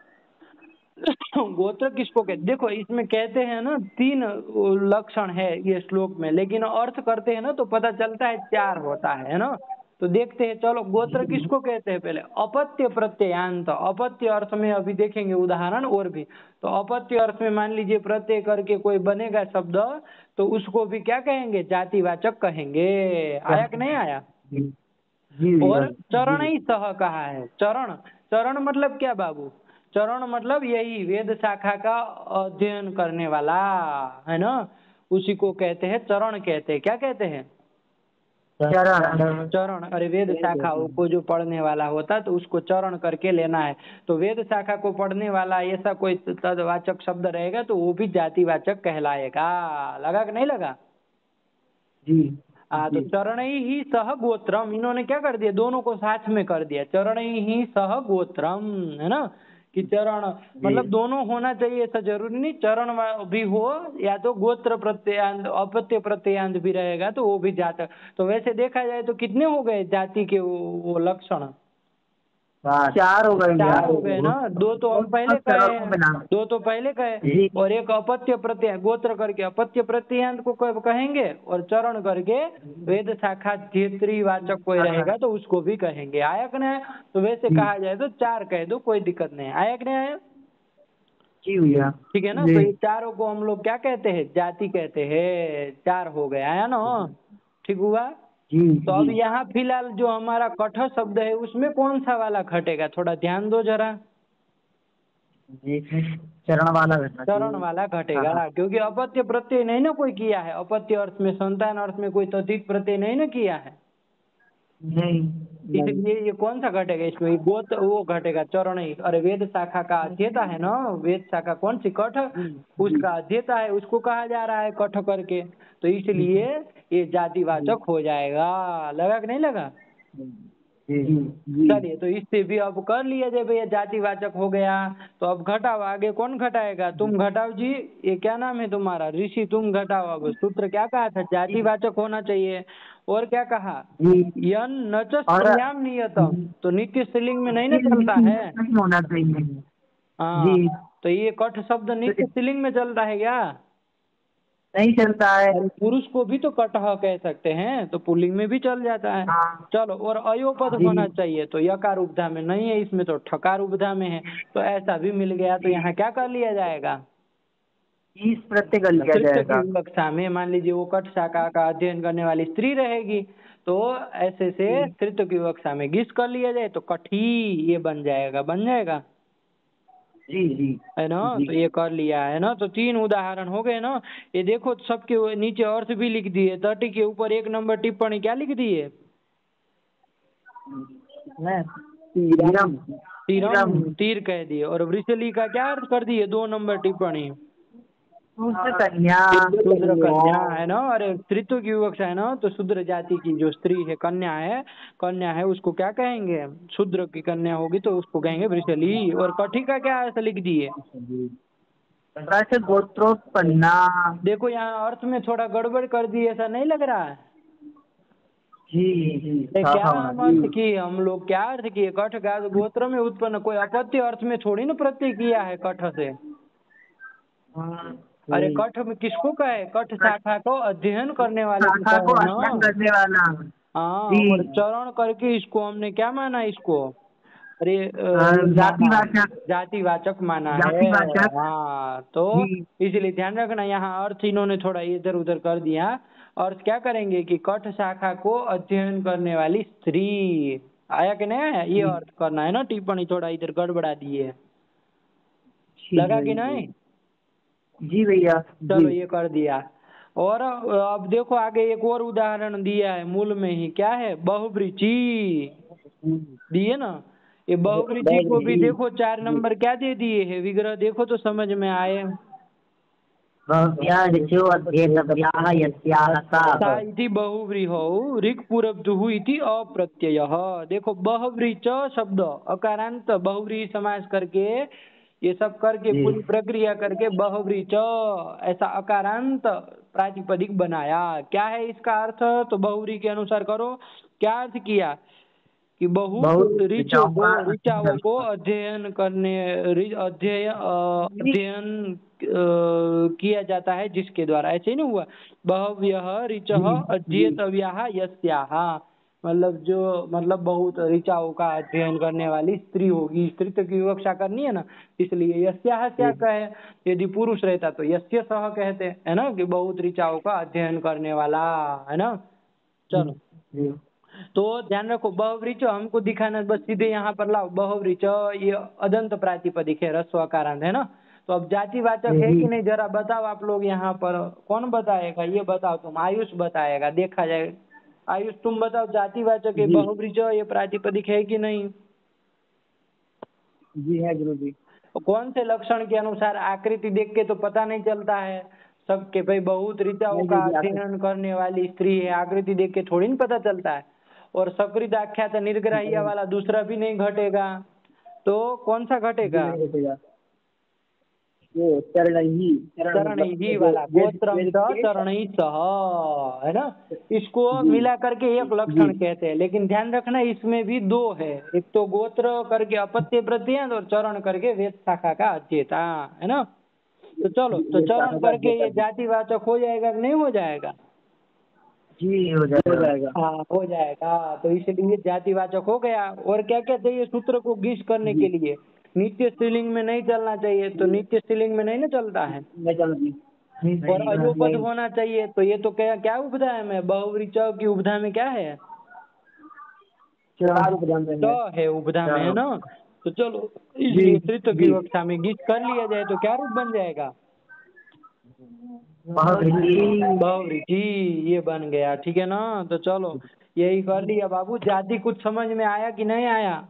गोत्र किसको कहते? देखो इसमें कहते हैं ना 3 लक्षण है ये श्लोक में, लेकिन अर्थ करते हैं ना तो पता चलता है 4 होता है ना। तो देखते हैं चलो गोत्र किसको कहते हैं पहले। अपत्य प्रत्ययांत। अपत्य अर्थ में अभी देखेंगे उदाहरण और भी। तो अपत्य अर्थ में मान लीजिए प्रत्यय करके कोई बनेगा शब्द तो उसको भी क्या कहेंगे? जातिवाचक कहेंगे। आया कि नहीं आया? और चरण ही सह कहा है। चरण मतलब क्या बाबू? चरण मतलब यही वेद शाखा का अध्ययन करने वाला है ना, उसी को कहते हैं चरण कहते हैं। क्या कहते हैं? चरण। अरे वेद शाखा को जो पढ़ने वाला होता है तो उसको चरण करके लेना है। तो वेद शाखा को पढ़ने वाला ऐसा कोई तदवाचक शब्द रहेगा तो वो भी जातिवाचक कहलाएगा। लगा कि नहीं लगा? जी। तो चरण ही सह गोत्रम, इन्होंने क्या कर दिया? दोनों को साथ में कर दिया। चरण ही सह गोत्रम है ना, कि चरण मतलब दोनों होना चाहिए ऐसा जरूरी नहीं। चरण भी हो या तो गोत्र प्रत्ययांत अपत्य प्रत्ययांत भी रहेगा तो वो भी जाता। तो वैसे देखा जाए तो कितने हो गए जाति के वो लक्षण? 4 हो गए। 4 हो गए ना। 2 तो हम पहले कहे, 2 तो पहले कहे और एक अपत्य प्रत्यय गोत्र करके अपत्य प्रत्ययांत को कहेंगे और चरण करके वेद शाखा क्षेत्रीवाचक कोई रहेगा तो उसको भी कहेंगे। आया कि नहीं? तो वैसे कहा जाए तो 4 कह दो, कोई दिक्कत नहीं। आया कि नहीं आया? ठीक है ना। तो ये चारों को हम लोग क्या कहते हैं? जाति कहते हैं। 4 हो गए। आया ना? ठीक हुआ। तो अब यहाँ फिलहाल जो हमारा कठ शब्द है उसमें कौन सा वाला घटेगा? थोड़ा ध्यान दो जरा। चरण वाला घटेगा क्योंकि अपत्य प्रत्यय नहीं ना कोई किया है। अपत्य अर्थ में संतान अर्थ में कोई तद्धित प्रत्यय नहीं ना किया है। नहीं। इसलिए ये कौन सा घटेगा इसमें? गोत्र वो घटेगा चरण ही। अरे वेद शाखा का अध्येता है ना, वेद शाखा कौन सी? कठ। उसका अध्येता है, उसको कहा जा रहा है कठ करके, तो इसलिए ये जातिवाचक हो जाएगा। लगा कि नहीं लगा? चलिए तो इससे भी अब कर लिया जाए भैया जातिवाचक हो गया। तो अब घटाओ, आगे कौन घटाएगा? तुम घटाओ जी। ये क्या नाम है तुम्हारा? ऋषि, तुम घटाओ। अब सूत्र क्या कहा था? जातिवाचक होना चाहिए। और क्या कहा, जी। यन न च और स्त्रियाम नियतम, तो नित्य स्त्रीलिंग में नहीं ना चलता है। नहीं होना चाहिए। हाँ, जी। तो ये कठ शब्द नित्य तो स्त्रीलिंग में चल रहा है क्या? नहीं चलता है। अरे पुरुष को भी तो कटह कह सकते हैं, तो पुल्लिंग में भी चल जाता है। हाँ। चलो, और अयोपद जी। होना चाहिए, तो यकार उपधा में नहीं है, इसमें तो ठकार उपधा में है। तो ऐसा भी मिल गया, तो यहाँ क्या कर लिया जाएगा, इस प्रत्यय कर लिया तृतीय की जाएगा। विवक्षा में मान लीजिए वो कट शाखा का अध्ययन करने वाली स्त्री रहेगी, तो ऐसे से जी तृतीय की विवक्षा में गिस कर लिया जाए तो कठी ये बन जाएगा, बन जाएगा, जी जी है ना। जी। तो ये कर लिया है ना, तो 3 उदाहरण हो गए ना। ये देखो सबके नीचे अर्थ भी लिख दिए, तटी के ऊपर 1 नंबर टिप्पणी क्या लिख दिए, मैं तीरम। तीरम, तीरम तीर कह दिए। और वृषली का क्या अर्थ कर दिए, 2 नंबर टिप्पणी, शूद्र कन्या। शूद्र कन्या, है ना। अरे तृतीय की विवक्षा है ना, तो शूद्र जाति की जो स्त्री है, कन्या है उसको क्या कहेंगे, शूद्र की कन्या होगी तो उसको कहेंगे वृषली। और कठी का क्या अर्थ लिख दिए, से गोत्रोत्पन्ना। देखो यहाँ अर्थ में थोड़ा गड़बड़ कर दिए, ऐसा नहीं लग रहा है। जी जी। क्या हाँ हम अर्थ जी। किए, हम लोग क्या अर्थ किए, कठ का गोत्र में उत्पन्न, कोई अपत्य अर्थ में थोड़ी ना प्रत्यय किया है कठ से। अरे जी। कठ में किसको कहे, कठ शाखा को अध्ययन करने वाले को शाखा को कहे ना। अध्ययन करने वाला। हाँ, जी। और चरण करके इसको हमने क्या माना इसको, अरे माना, जातिवाचक। जातिवाचक माना है। जातिवाचक। हाँ, तो जी इसलिए ध्यान रखना, यहाँ अर्थ इन्होंने थोड़ा इधर उधर कर दिया। अर्थ क्या करेंगे कि कठ शाखा को अध्ययन करने वाली स्त्री, आया कि नहीं आया, ये जी अर्थ करना है ना। टिप्पणी थोड़ा इधर गड़बड़ा दी है, जी लगा कि जी। नहीं। जी भैया। जी चलो ये कर दिया। और अब देखो आगे एक और उदाहरण दिया है मूल में ही, क्या है, बहुब्रीची दिए ना। ये बहुब्रीची को भी जी देखो 4 नंबर क्या दे दिए है, विग्रह देखो तो समझ में आए। भव्या ऋचो अध्येतव्याः यस्याः सा। सा इति बहुव्रीहौ ऋक् पुरब्धुः इति अप्रत्ययः। देखो बहुव्रीच शब्द अकारांत बहुव्रीहि समास करके, ये सब करके जी पूरी प्रक्रिया करके बहुव्रीच ऐसा अकारांत प्रातिपदिक बनाया। क्या है इसका अर्थ, तो बहुव्रीहि के अनुसार करो, क्या अर्थ किया कि बहुत बहुत ऋचों ऋचाओं को, का ऋचाओं को अध्ययन। अध्ययन करने, अध्ययन किया जाता है जिसके द्वारा, ऐसे ही नहीं हुआ, बहव्यः ऋचः जी जी अध्येतव्याः यस्याः, मतलब जो, मतलब बहुत ऋचाओं का अध्ययन करने वाली स्त्री होगी, स्त्रीत्व की विवक्षा करनी है ना, इसलिए यस्याः क्या जी कहे, यदि पुरुष रहता तो यस्य सह कहते है ना, कि बहुत ऋचाओं का अध्ययन करने वाला, है ना। चलो, जी तो ध्यान रखो, बहुव्रीच हमको दिखाना बस सीधे यहाँ पर लाओ, बहुव्रीच ये अदंत प्रातिपदिक है, रस्वकारांत है ना। तो अब जातिवाचक है जी कि नहीं, जरा बताओ आप लोग यहाँ पर, कौन बताएगा, ये बताओ तुम, आयुष बताएगा, देखा जाए। आयुष तुम बताओ, जातिवाचक है जी बहुव्रीच ये प्रातिपदिक है कि नहीं। जी है गुरु जी। तो कौन से लक्षण के अनुसार, आकृति देख के तो पता नहीं चलता है सबके, भाई बहुत ऋचाओं नहीं का गुरु जी आते। अध्ययन करने वाली स्त्री है, आकृति देख के थोड़ी ना पता चलता है। और सकृत आख्यात निर्ग्राह्य वाला दूसरा भी नहीं घटेगा, तो कौन सा जी घटेगा, नहीं रुकेगा। वो चरण ही चरण चरण मतलब ही जो वाला, वेद गोत्रम वेद च के। चरण ही सह, है ना। इसको जी मिला करके एक जी लक्षण कहते हैं, लेकिन ध्यान रखना इसमें भी 2 है, एक तो गोत्र करके अपत्य प्रत्यय और चरण करके वेद शाखा का अध्येता, है ना। तो चलो, तो ये चरण शाखा का करके अध्येता ये जी। जातिवाचक हो जाएगा कि नहीं हो जाएगा। जी हो जाएगा। हाँ, हो जाएगा, तो इसलिए जातिवाचक हो गया। और क्या क्या चाहिए सूत्र को गिस करने जी के लिए, नित्य स्त्रीलिंग में नहीं चलना चाहिए, तो नित्य स्त्रीलिंग में नहीं ना चलता है। मैं चल जी। नहीं और नहीं अयोपद नहीं। होना चाहिए, तो ये तो क्या क्या उपधा है, में बहुव्रीच की उपधा में क्या है, चार उपदान में है। है उपधा में, है चार। ना। तो चलो, जी इसलिए तृतीय की जी। कक्षा में गिस कर लिया जाए तो क्या रूप बन जाएगा, बहुव्रीहि। बहुव्रीचि, ये बन गया, ठीक है ना। तो चलो यही कर लिया बाबू। जाति कुछ समझ में आया कि नहीं आया,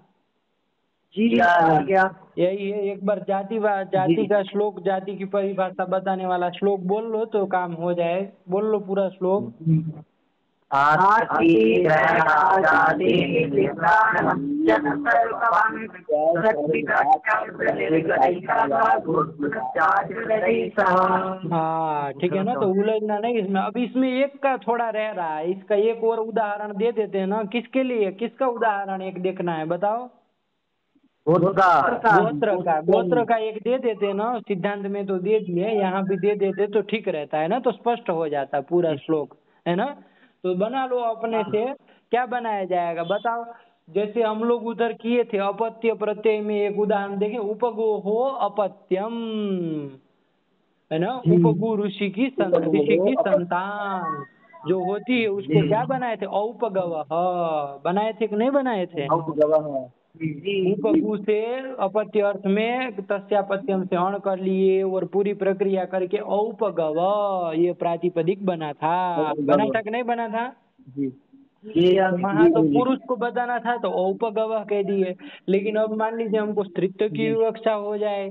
जी आ गया। यही है। एक बार जाति जी जाति का श्लोक, जाति की परिभाषा बताने वाला श्लोक बोल लो तो काम हो जाए, बोल लो पूरा श्लोक। हाँ ठीक है ना, तो उलझना नहीं इसमें। अब इसमें एक का थोड़ा रह रहा है, इसका एक और उदाहरण दे देते हैं ना। किसके लिए, किसका उदाहरण एक देखना है, बताओ। गोत्र का एक दे देते ना, सिद्धांत में तो दे दिए, यहाँ भी दे देते तो ठीक रहता है ना, तो स्पष्ट हो जाता पूरा श्लोक, है ना। तो बना लो अपने से, क्या बनाया जाएगा बताओ। जैसे हम लोग उधर किए थे अपत्य प्रत्यय में, एक उदाहरण देखें, उपगो हो अपत्यम, है ना। उपगु ऋषि की संतान जो होती है उसको क्या बनाए थे, औपगवः बनाए थे कि नहीं बनाए थे। उपगु से अपत्य अर्थ में तस्यापत्यम से अण कर लिए और पूरी प्रक्रिया करके औपगव ये प्रातिपदिक बना था कि नहीं बना था। वहाँ तो पुरुष को बताना था तो औपगव कह दिए। लेकिन अब मान लीजिए हमको स्त्रीत्व की विवक्षा हो जाए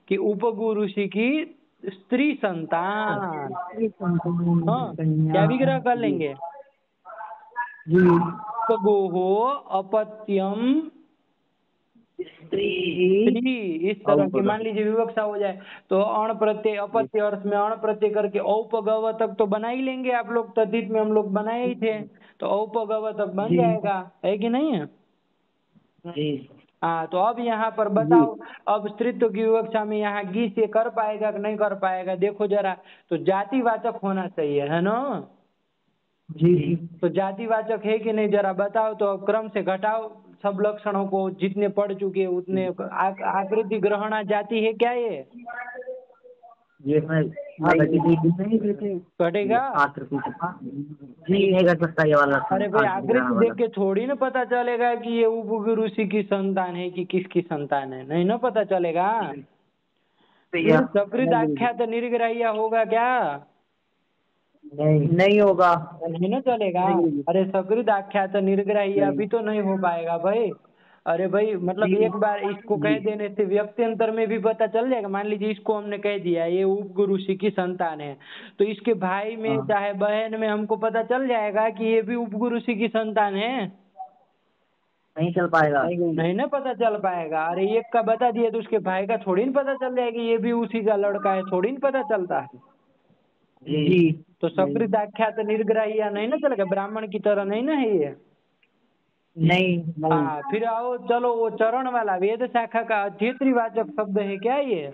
कि उपगु ऋषि की स्त्री संतान, हाँ क्या विग्रह कर लेंगे, उपगो अपत्यम स्त्री, इस तरह की मान लीजिए विवक्षा हो जाए तो अण प्रत्यय अपत्य अर्थ में अण प्रत्यय करके औपगव तक तो बना ही लेंगे आप लोग, तद्धित में हम लोग बनाए ही थे, तो औपगव तक बन जाएगा, है कि नहीं है। हाँ तो अब यहाँ पर बताओ, अब स्त्रीत्व की विवक्षा में यहाँ गी से कर पाएगा कि नहीं कर पाएगा, देखो जरा। तो जातिवाचक होना चाहिए, है ना। तो जातिवाचक है कि नहीं जरा बताओ। तो क्रम से घटाओ सब लक्षणों को, जितने पढ़ चुके उतने। आकृति ग्रहणा जाति है क्या ये कटेगा। अरे भाई आकृति देख के थोड़ी ना पता चलेगा कि ये उपगु ऋषि की संतान है कि किसकी संतान है, नहीं ना पता चलेगा। सकृत आख्यात निर्ग्राह्य होगा क्या, नहीं होगा, नहीं ना चलेगा। अरे सकृत आख्यात निर्ग्राह्य अभी तो नहीं हो पाएगा भाई। अरे भाई मतलब एक बार इसको कह देने से व्यक्त्यंतर में भी पता चल जाएगा। मान लीजिए इसको हमने कह दिया ये उपगु ऋषि की संतान है, तो इसके भाई में चाहे बहन में हमको पता चल जाएगा कि ये भी उपगु ऋषि की संतान है। नहीं चल पाएगा, नहीं ना पता चल पाएगा। अरे एक का बता दिया तो उसके भाई का थोड़ी ना पता चल जाएगा ये भी उसी का लड़का है, थोड़ी ना पता चलता है। तो सकृत आख्यात निर्ग्राह्य नहीं ना चलेगा, ब्राह्मण की तरह नहीं ना है ये। नहीं। हाँ फिर आओ चलो, वो चरण वाला वेद शाखा का अध्येत्रीवाचक शब्द है क्या ये,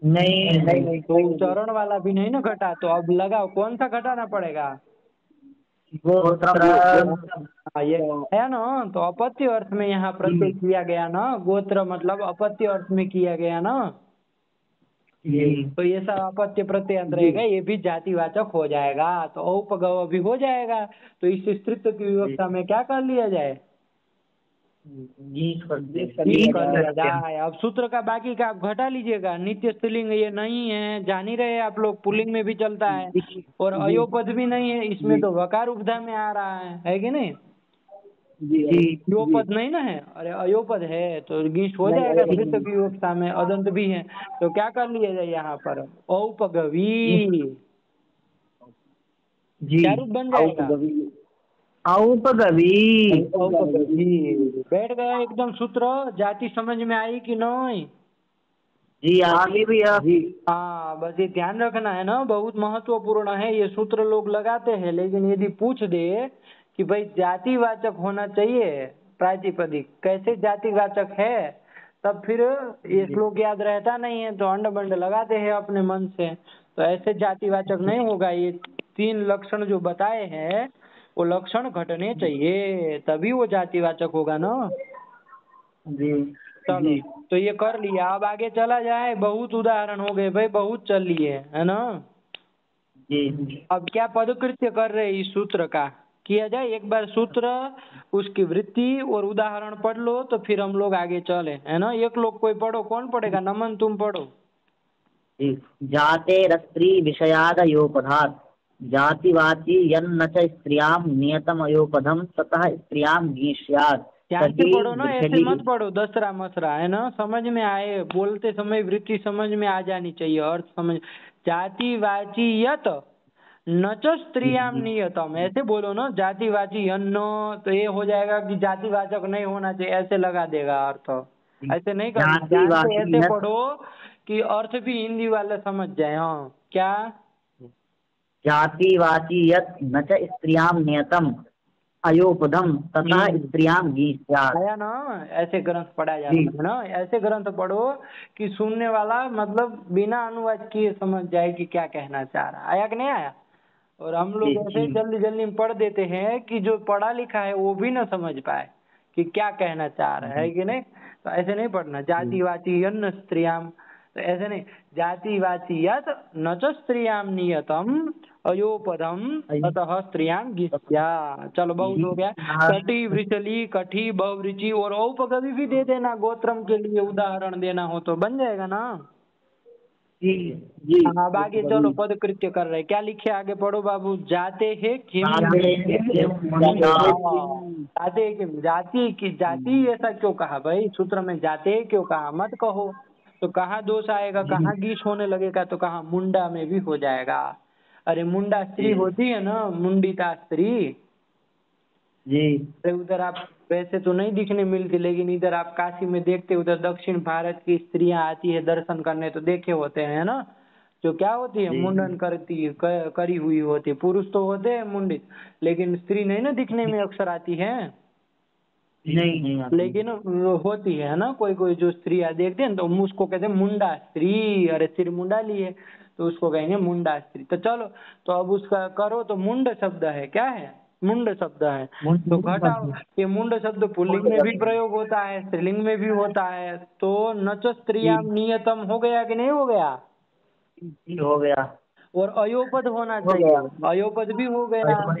नहीं। तो चरण वाला भी नहीं ना घटा। तो अब लगाओ कौन सा घटाना पड़ेगा, ये है ना। तो अपत्य अर्थ में यहाँ प्रत्यय किया गया ना, गोत्र मतलब अपत्य अर्थ में किया गया ना, तो ये सब अपत्य प्रत्यय रहेगा, ये भी जातिवाचक हो जाएगा। तो औपगव भी हो जाएगा। तो इस स्त्रीत्व की विवक्षा में क्या कर लिया जाए, कर लिया जाए। अब सूत्र का बाकी का आप घटा लीजिएगा। नित्य स्त्रीलिंग ये नहीं है, जान ही रहे आप लोग, पुल्लिंग में भी चलता है। और अयोपद भी नहीं है इसमें, तो वकार उपधा में आ रहा है कि नहीं। योपद नहीं ना है, अरे अयोपद है तो गिष्ट हो जाएगा स्त्रीत्व की विवक्षा में। अदंत भी है तो क्या कर लिया जाए यहाँ पर, औपगवी, क्या रूप बन जाएगा, औपगवी। बैठ गया एकदम सूत्र। जाति समझ में आई कि नहीं। जी आगे भी हाँ बस ये ध्यान रखना है ना, बहुत महत्वपूर्ण है। ये सूत्र लोग लगाते हैं, लेकिन यदि पूछ दे कि भाई जातिवाचक होना चाहिए प्रातिपदिक, कैसे जातिवाचक है, तब फिर ये श्लोक याद रहता नहीं है, तो अंड बंड लगाते हैं अपने मन से। तो ऐसे जातिवाचक नहीं होगा। ये 3 लक्षण जो बताए हैं वो लक्षण घटने चाहिए, तभी वो जातिवाचक होगा ना। चलो तो ये कर लिया, अब आगे चला जाए। बहुत उदाहरण हो गए भाई, बहुत चल लिए, है ना। अब क्या पदकृत्य कर रहे इस सूत्र का, किया जाए एक बार सूत्र, उसकी वृत्ति और उदाहरण पढ़ लो, तो फिर हम लोग आगे चले, है ना। एक लोग कोई पढ़ो, कौन पढ़ेगा, नमन तुम पढ़ो। जाते रस्त्री विषयाद अयोपधात जातिवाची यन्न च स्त्रियाम नियतम अयोपधम ततः स्त्रियाम गीष्यात्। ध्यान से पढ़ो ना, ऐसे मत पढ़ो दसरा मसरा, है ना। समझ में आए, बोलते समय वृत्ति समझ में आ जानी चाहिए, अर्थ समझ। जातिवाची यत न च स्त्रियाम नियतम, ऐसे बोलो ना, जातिवाची अन्न, तो ये हो जाएगा कि जातिवाचक नहीं होना चाहिए, ऐसे लगा देगा अर्थ। ऐसे नहीं करना, ध्यान से जातिवाची ऐसे यत् पढ़ो कि अर्थ भी हिंदी वाले समझ जाए। हाँ क्या? जातिवाची यत् न च स्त्रियां नियतम अयोपधम तथा स्त्रियां गीस्यात्। आया ना? ऐसे ग्रंथ पढ़ा जाता जी है ना, ऐसे ग्रंथ पढ़ो कि सुनने वाला मतलब बिना अनुवाद किए समझ जाए कि क्या कहना चाह रहा है। आया कि नहीं आया? और हम जी लोग ऐसे जी जल्दी जल्दी में पढ़ देते हैं कि जो पढ़ा लिखा है वो भी ना समझ पाए कि क्या कहना चाह रहा है कि नहीं। तो ऐसे नहीं पढ़ना, जी जातिवाची यन्न स्त्रियाम, तो ऐसे नहीं, जातिवाची यत न च स्त्रियाम नियतम अयोपदम अतः स्त्रियाम गिस्या। चलो बहुत हो गया। कटी वृषली कठी बहुरुचि, और औपगवी भी दे देना, गोत्रम के लिए उदाहरण देना हो तो बन जाएगा ना। जी जी। हाँ, अब आगे चलो, पद कृत्य कर रहे, क्या लिखे आगे पढ़ो बाबू। जाते हैं किम, जाते हैं किम, जाति की जाति ऐसा क्यों कहा भाई सूत्र में, जाते हैं क्यों कहा, मत कहो। तो कहाँ दोष आएगा, कहाँ गीस होने लगेगा, तो कहाँ मुंडा में भी हो जाएगा। अरे मुंडा स्त्री होती है ना, मुंडिता स्त्री। जी अरे उधर आप वैसे तो नहीं दिखने मिलती, लेकिन इधर आप काशी में देखते, उधर दक्षिण भारत की स्त्रियां आती है दर्शन करने, तो देखे होते हैं ना, जो क्या होती है जी मुंडन करती है, करी हुई होती है। पुरुष तो होते हैं मुंडित, लेकिन स्त्री नहीं ना दिखने में अक्सर आती है। नहीं नहीं आती। लेकिन वो होती है ना, कोई कोई जो स्त्रियां देखते हैं तो उसको कहते हैं मुंडा स्त्री। अरे सिर मुंडा लिए तो उसको कहेंगे मुंडा स्त्री। तो चलो, तो अब उसका करो, तो मुंड शब्द है, क्या है, मुंड शब्द है। तो घटाओ, ये मुंड शब्द पुल्लिंग में भी प्रयोग होता है, स्त्रीलिंग में भी होता है। तो नच स्त्रियाम नियतम हो गया कि नहीं हो गया? जी हो गया। और अयोपद होना हो गया। चाहिए, अयोपद भी हो गया।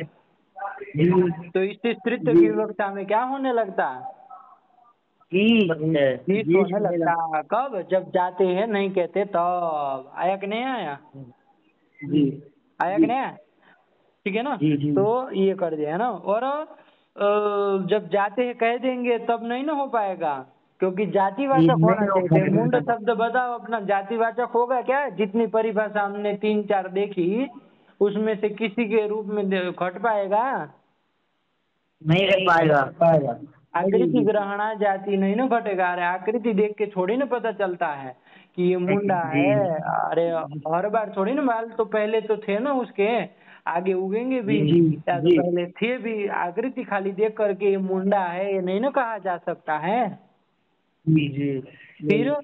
जी तो इससे स्त्रीत्व जी की विवक्षा में क्या होने लगता है? जी जी जी सोने लगता। कब? जब जाते हैं नहीं कहते तब। आया कि नहीं आया? जी आया कि नहीं आया? ठीक है ना। जी जी तो ये कर दिया है ना। और जब जाते हैं कह देंगे तब नहीं ना हो पाएगा, क्योंकि जातिवाचक होना नहीं हो चाहिए। मुंड पाएगा। शब्द बताओ अपना, जातिवाचक होगा क्या? जितनी परिभाषा हमने 3-4 देखी, उसमें से किसी के रूप में घट पाएगा? नहीं रह पाएगा। आकृति ग्रहणा जाति नहीं ना घटेगा। अरे आकृति देख के थोड़ी ना पता चलता है कि ये मुंडा जी है। अरे हर बार थोड़ी ना, बाल तो पहले तो थे ना उसके, आगे उगेंगे भी, जी या तो जी पहले थे भी। आकृति खाली देख करके ये मुंडा है ये नहीं ना कहा जा सकता है। जी जी फिर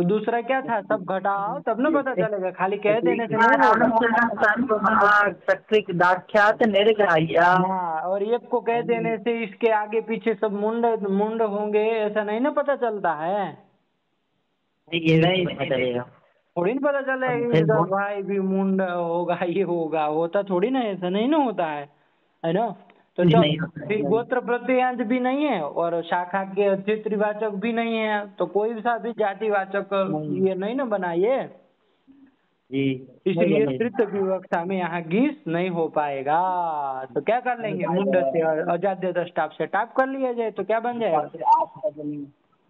दूसरा क्या था, सब घटाओ तब ना पता चलेगा, खाली कह देने से नहीं होगा। सत्विक दाख्यात निर्ग्राह्य। हाँ, और एक को कह देने से इसके आगे पीछे सब मुंड मुंड होंगे ऐसा नहीं ना पता चलता है। ये नहीं पता चलेगा। थोड़ी ना पता अब चलेगा फिर इधर बहुत भाई भी मुंड होगा, ये होगा, होता थोड़ी ना, ऐसा नहीं ना होता है ना। तो नहीं चलो, होता फिर है। गोत्र प्रत्ययांत भी नहीं है और शाखा के अधित्रिवाचक भी नहीं है, तो कोई सा भी जातिवाचक नहीं ये नहीं ना बनाइए। जी नहीं इसलिए बनेगा। तृतीय विवक्षा में यहाँ गीस नहीं हो पाएगा। तो क्या कर लेंगे, मुंड से अजाद्य दष्टाप से टाप कर लिया जाए, तो क्या बन जाएगा?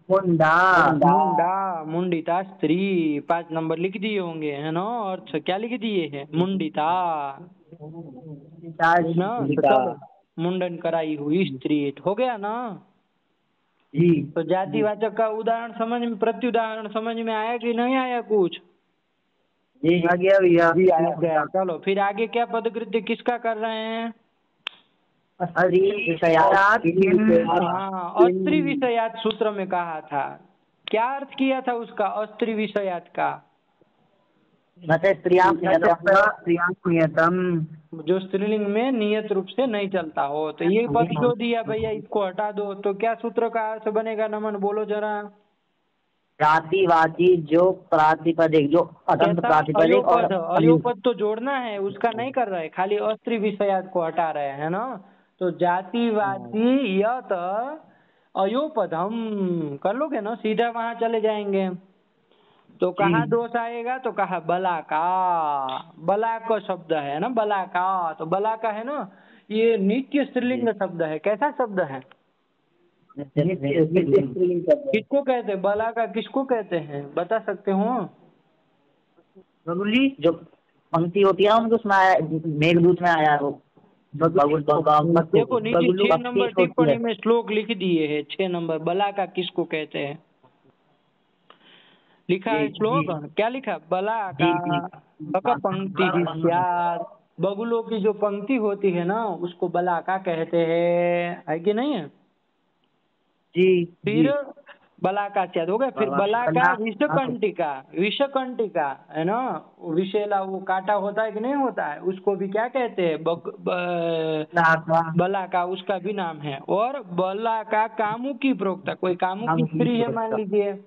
मुंडा मुंडा मुंडिता स्त्री। 5 नंबर लिख दिए होंगे है ना, और क्या लिख दिए है? मुंडिता है ना। तो चलो, मुंडन कराई हुई स्त्री हो गया ना। जी तो जातिवाचक का उदाहरण समझ में, प्रत्युदाहरण समझ में आया कि नहीं आया कुछ? जी आ गया भैया। लग गया। चलो फिर आगे क्या पदकृत्य किसका कर रहे हैं? हाँ, अस्त्री विषयात सूत्र में कहा था। क्या अर्थ किया था उसका, अस्त्री विषयात का? जो स्त्रीलिंग में नियत रूप से नहीं चलता हो। तो ये पद जो दिया भैया इसको हटा दो, तो क्या सूत्र का अर्थ बनेगा? नमन बोलो जरा। जातिवाची जो प्रातिपदिक जो अदंत प्रातिपदिक और अयोपद, अयोपद तो जोड़ना है, उसका नहीं कर रहे, खाली अस्त्री विषयात को हटा रहे हैं ना। तो जातिवाची यत अयोपदम कर लोगे ना, सीधा वहां चले जाएंगे। तो कहाँ दोष आएगा, तो कहा बला का। बला का शब्द है ना, बला का, तो बला का है ना, ये नित्य स्त्रीलिंग शब्द है। कैसा शब्द है? किसको कहते हैं बला का, किसको कहते हैं बता सकते हो? जो पंक्ति होती है ना उनकी, उसमें आया, मेघदूत में आया है वो। देखो नीचे बगुलू 6 भक्ति नंबर एक होती टिप्पणी है। में श्लोक लिख दिए है, 6 नंबर बला का किसको कहते हैं लिखा है जी जी श्लोक। क्या लिखा? बला जी का जी। बक पंक्ति ही स्यात्। बगुलों की जो पंक्ति होती है ना उसको बला का कहते हैं, है कि नहीं है? जी फिर जी। बला का स्यात् हो गया। फिर बला का विषकंटिका, विषकंटिका है ना, विषेला वो कांटा होता है कि नहीं होता है, उसको भी क्या कहते हैं? बला का, उसका भी नाम है। और बला का कामुकी प्रोक्ता, कोई कामुकी स्त्री है मान लीजिए,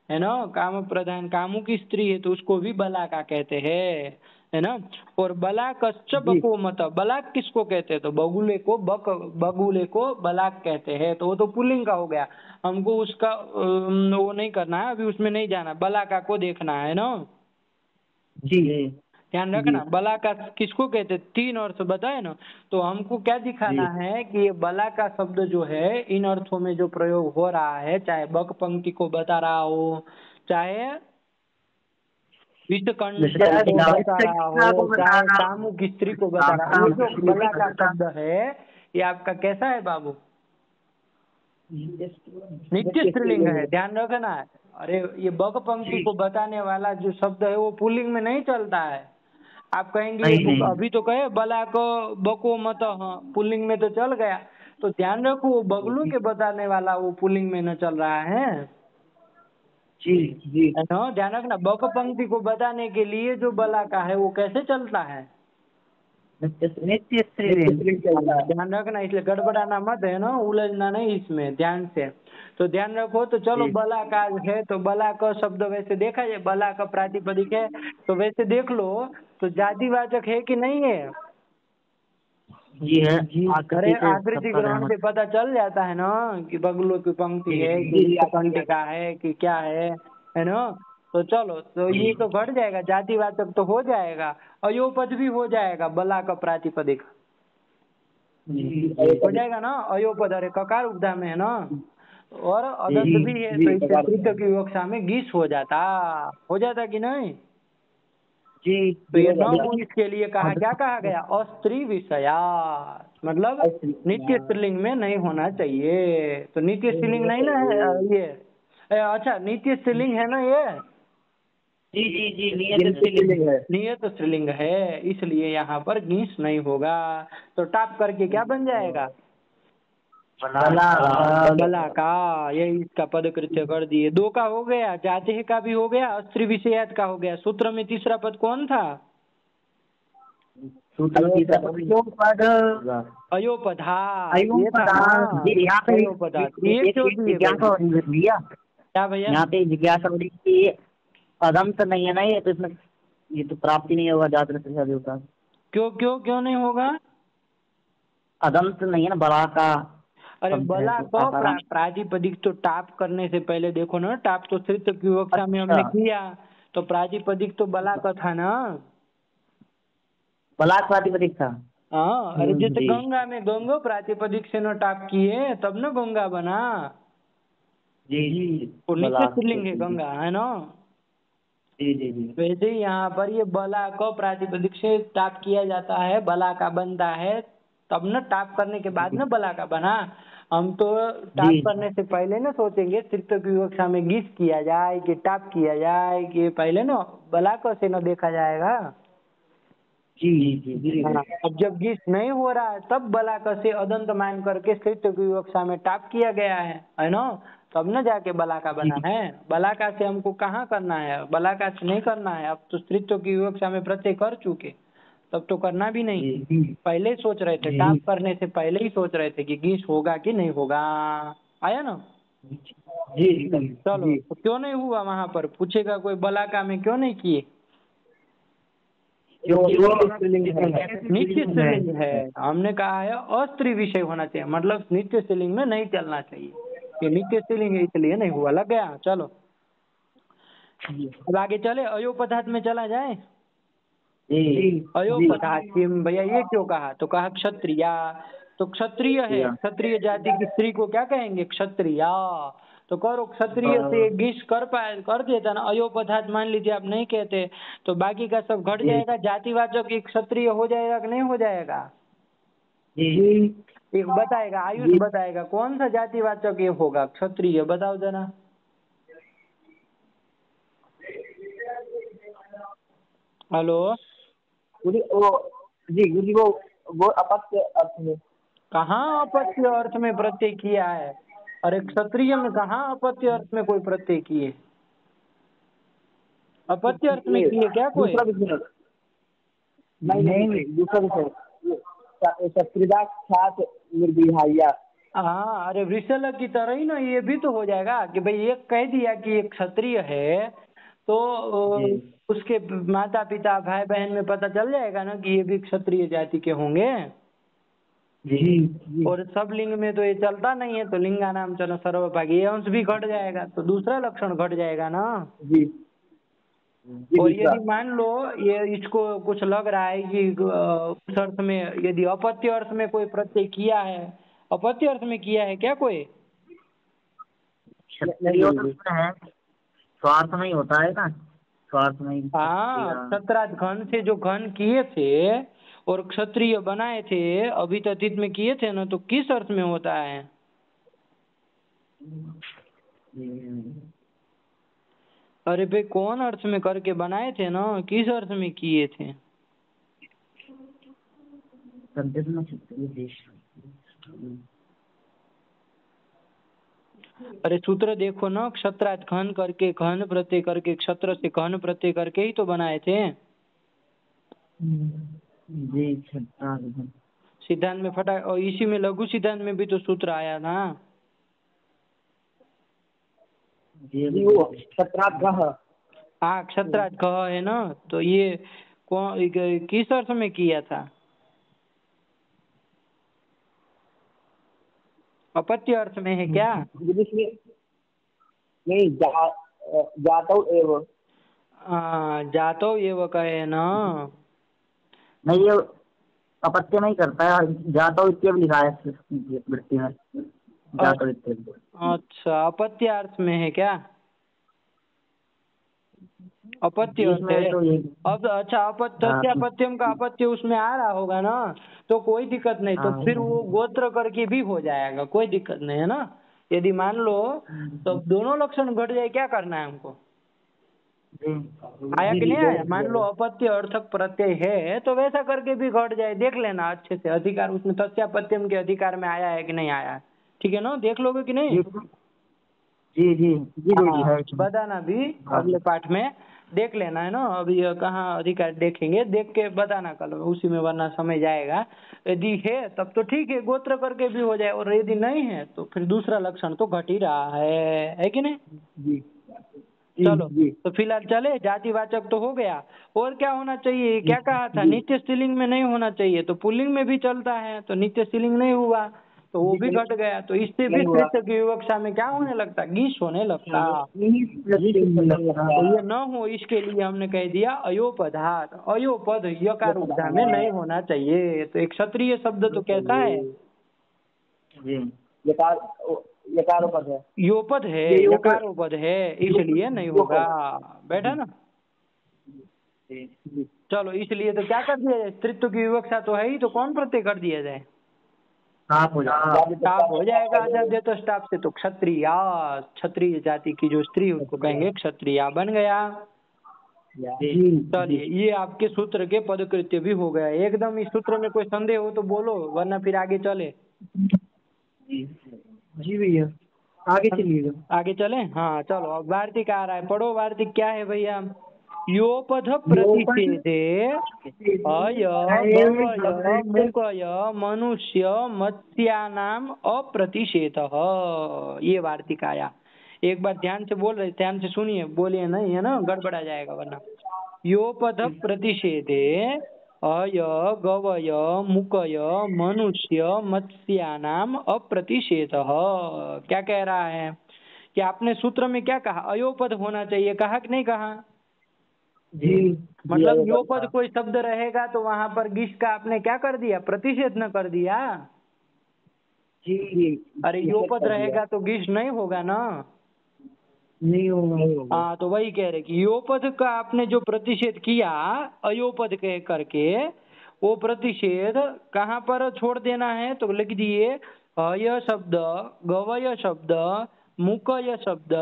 है ना, काम प्रधान कामुकी स्त्री है तो उसको भी बला का कहते हैं, है ना। और बलाकश्च बको मत, बलाक किसको कहते हैं? तो बगुले को बगुले को बलाक कहते हैं, तो वो तो पुल्लिंग का हो गया। हमको उसका वो नहीं करना है अभी, उसमें नहीं जाना, बलाका को देखना है ना। जी ध्यान रखना, बला का किसको कहते? 3 अर्थ बताए ना, तो हमको क्या दिखाना है कि ये बला का शब्द जो है इन अर्थों में जो प्रयोग हो रहा है, चाहे बक पंक्ति को बता रहा हो, चाहे विषकंठ को बता रहा हो, चाहे कामुक स्त्री को बता रहा हो, ये जो बला का शब्द है ये आपका कैसा है बाबू? नित्य स्त्रीलिंग है, ध्यान रखना है। अरे ये बक पंक्ति को बताने वाला जो शब्द है वो पुल्लिंग में नहीं चलता है। आप कहेंगे अभी तो कहे बला को बको मत, हाँ पुल्लिंग में तो चल गया, तो ध्यान रखो वो बगलू के बताने वाला वो पुल्लिंग में न चल रहा है। जी जी। है ना, ध्यान रखना, बक पंक्ति को बताने के लिए जो बला का है वो कैसे चलता है? नित्य स्त्रीलिंग। ध्यान रखना, इसलिए गड़बड़ाना मत, है ना, उलझना नहीं इसमें, ध्यान से। तो ध्यान रखो। तो चलो बला का है तो बला का शब्द वैसे देखा जाए, बला का प्रातिपदिक है तो वैसे देख लो तो जातिवाचक है कि नहीं है? जी है। अरे आकृति ग्रहण से पता चल जाता है ना कि बगुलों की पंक्ति है कि विषकंटिका है कि क्या है ना। तो चलो, तो ये तो घट जाएगा, जातिवाचक तो हो जाएगा, अयोपद भी हो जाएगा, बला का प्रातिपदिक हो जाएगा ना, अयोपद। अरे ककार उपधा में है ना, और अदंत भी है तो इससे तृतीय की विवक्षा में गीस हो जाता कि नहीं? जी। तो ये 9 इसके लिए कहा, क्या कहा गया? अस्त्री विषया, मतलब नित्य स्त्रीलिंग में नहीं होना चाहिए। तो नित्य स्त्रीलिंग नहीं ना है ये? अच्छा नित्य स्त्रीलिंग है ना ये? जी जी जी। नियत स्त्रीलिंग है। नियत स्त्रीलिंग है, इसलिए यहाँ पर गीस नहीं होगा। तो टाप करके क्या बन जाएगा? बला का, यही इसका पद कृत्य कर दिए। 2 का हो गया, जाते का भी हो गया, अस्त्री विषयात का हो गया। सूत्र में तीसरा पद कौन था? अयोपधा। अयोपधा ये क्यों दिए भैया? क्या भैया? यहाँ पे जिज्ञासा हो रही कि अदंत नहीं है ना ये, तो इसमें ये तो प्राप्ति नहीं होगा जात का। क्यों नहीं होगा? अदंत नहीं है ना बड़ा का। अरे बला को प्रातिपदिक तो टाप करने से पहले देखो ना, टाप तो सिर्फ की विवक्षा में हमने किया, तो प्रातिपदिक तो बला का था ना। बलाक प्रातिपदिक था। हाँ, अरे जैसे गंगा में गंगो प्रातिपदिक से न टाप किए तब न गंगा बना। जी जी। तो नित्य स्त्रीलिंग है गंगा, है ना। जी जी जी। वैसे ही यहाँ पर ये बला को प्रातिपदिक से टाप किया जाता है, बला का बनता है, तब न टाप करने के बाद न बला का बना। हम तो टाप करने से पहले न सोचेंगे तृतीय की विवक्षा में गीस किया जाए कि टाप किया जाए, कि पहले न बला को से न देखा जाएगा। जी जी जी। अब जब गीस नहीं हो रहा है तब बला का से अदंत मान करके तृतीय की विवक्षा में टाप किया गया है ना, तब न जाके बला का बना है। बला का से हमको कहाँ करना है, बला का से नहीं करना है। अब तो तृतीय की विवक्षा में प्रत्यय कर चुके, तब तो करना भी नहीं। पहले ही सोच रहे थे, टाप करने से पहले ही सोच रहे थे कि गीस होगा कि नहीं होगा। आया ना? जी। चलो, तो क्यों नहीं हुआ वहां पर? पूछेगा कोई, बला का में क्यों नहीं किए? नित्य स्त्रीलिंग है, हमने कहा है अस्त्री विषय होना चाहिए, मतलब नित्य स्त्रीलिंग में नहीं चलना चाहिए। ये नित्य स्त्रीलिंग है इसलिए नहीं हुआ, लग गया। चलो अब आगे चले, अयोपदार्थ में चला जाए। अयोपदार्थ भैया ये क्यों कहा? तो कहा क्षत्रिया, तो क्षत्रिय है, क्षत्रिय जाति की स्त्री को क्या कहेंगे? क्षत्रिया। तो करो, क्षत्रिय से गिश कर देता ना, अयोपधात मान लीजिए आप नहीं कहते तो बाकी का सब घट जाएगा, जातिवाचक एक क्षत्रिय हो जाएगा कि नहीं हो जाएगा? जी एक बताएगा, आयुष बताएगा कौन सा जातिवाचक ये होगा क्षत्रिय, बताओ जरा। हेलो, गुरु जी गुरु जी वो अपत्य अर्थ में। कहाँ अपत्य अर्थ में प्रत्यय किया है? अरे क्षत्रिय में कहाँ अपत्य अर्थ में कोई प्रत्यय किए? अपत्य अर्थ में किए क्या कोई? दूसरा विषय नहीं दूसरा विषय क्षत्रिया ख्यात निर्विहाया। हाँ, अरे वृषल की तरह ही ना ये भी तो हो जाएगा कि भाई एक कह दिया कि एक क्षत्रिय है तो उसके माता पिता भाई बहन में पता चल जाएगा ना कि ये भी क्षत्रिय जाति के होंगे। जी और सब लिंग में तो ये चलता नहीं है, तो लिंगा नाम चलो सर्वभागी, ये अंश भी घट जाएगा, तो दूसरा लक्षण घट जाएगा ना। जी और यदि मान लो ये इसको कुछ लग रहा है कि उस अर्थ में यदि अपत्य अर्थ में कोई प्रत्यय किया है, अपत्य अर्थ में किया है क्या कोई? क्षत्रिय है, स्वार्थ में ही होता है ना, स्वार्थ में ही। हाँ, क्षत्राद घन से जो घन किए थे और क्षत्रिय बनाए थे, अभी तथित में किए थे ना, तो किस अर्थ में होता है? अरे भाई कौन अर्थ में करके बनाए थे ना, किस अर्थ में किए थे? अरे सूत्र देखो ना, क्षत्रात घन करके घन प्रत्यय करके क्षत्र से घन प्रत्यय करके ही तो बनाए थे। जी सिद्धांत में फटा, और इसी में लघु सिद्धांत में भी तो सूत्र आया ना। हाँ, क्षत्रात घ है ना, तो ये कौन किस अर्थ में किया था? अपत्य अर्थ में है क्या? नहीं जातौ एव। जातो एव कहे ना। नहीं, ये अपत्य नहीं करता है, जातो इत्यव लिखा है वृत्ति में, जातो इत्यव। अच्छा, अपत्य अर्थ में है क्या? अपत्य अर्थ है तो अब। अच्छा, अपत्यम का अपत्य उसमें आ रहा होगा ना, तो कोई दिक्कत नहीं, तो फिर वो गोत्र करके भी हो जाएगा, कोई दिक्कत नहीं है ना। यदि मान लो तो दोनों लक्षण घट जाए, क्या करना है हमको? आया कि नहीं आया? मान लो अपत्य अर्थक प्रत्यय है तो वैसा करके भी घट जाए, देख लेना अच्छे से, अधिकार उसमें तस्यापत्यम के अधिकार में आया है कि नहीं आया, ठीक है ना? देख लोगे कि नहीं? जी बताना भी, अगले पाठ में देख लेना है ना। अभी कहाँ अधिकार देखेंगे, देख के बताना कल उसी में, वरना समय जाएगा। यदि है तब तो ठीक है, गोत्र करके भी हो जाए, और यदि नहीं है तो फिर दूसरा लक्षण तो घट ही रहा है कि नहीं? जी चलो तो फिलहाल चले, जातिवाचक तो हो गया। और क्या होना चाहिए, क्या कहा था? नित्य स्त्रीलिंग में नहीं होना चाहिए, तो पुल्लिंग में भी चलता है, तो नित्य स्त्रीलिंग नहीं हुआ तो वो भी घट गया, तो इससे भी तृतीय की विवक्षा में क्या होने लगता? गीश होने लगता। तो ये न हो इसके लिए हमने कह दिया अयोपधात, अयोपद यकार उपधा में नहीं होना चाहिए। तो एक क्षत्रिय शब्द तो कैसा है? यकारोपद है, योपद है, यकारोपद है, इसलिए नहीं होगा। बैठा ना? चलो, इसलिए तो क्या कर दिया जाए, स्त्रीत्व की विवक्षा तो है ही, तो कौन प्रत्यय कर दिया जाए? स्टाप हो जाएगा आचार्य तो स्टाप से, तो क्षत्रिया, क्षत्रिय जाति की जो स्त्री उसको कहेंगे क्षत्रिया, बन गया। चलिए, ये आपके सूत्र के पदकृत्य भी हो गया एकदम। इस सूत्र में कोई संदेह हो तो बोलो, वरना फिर आगे चले। जी भैया आगे चलिएगा। आगे चले, हाँ चलो। अब वार्तिक आ रहा है, पढ़ो वार्तिक क्या है भैया। योपध प्रतिषेधे अय बवय मुकय मनुष्य मत्स्यानाम अप्रतिषेधः, ये वार्तिक आया। एक बार ध्यान से बोल रहे, ध्यान से सुनिए, बोलिए नहीं है ना, गड़बड़ा जाएगा वरना। योपध प्रतिषेधे अय गवय मुकय मनुष्य मत्स्यानाम अप्रतिषेधः, क्या कह रहा है कि आपने सूत्र में क्या कहा? अयोपद होना चाहिए, कहा कि नहीं कहा? जी, मतलब योपद कोई शब्द रहेगा तो वहां पर गिश का आपने क्या कर दिया? प्रतिषेध न कर दिया। जी अरे योपद रहेगा तो गिश नहीं होगा ना। नहीं होगा। हाँ, तो वही कह रहे कि योपद का आपने जो प्रतिषेध किया अयोपद कह करके, वो प्रतिषेध कहाँ पर छोड़ देना है, तो लिख दिए अय शब्द, गवय शब्द, मुकय शब्द,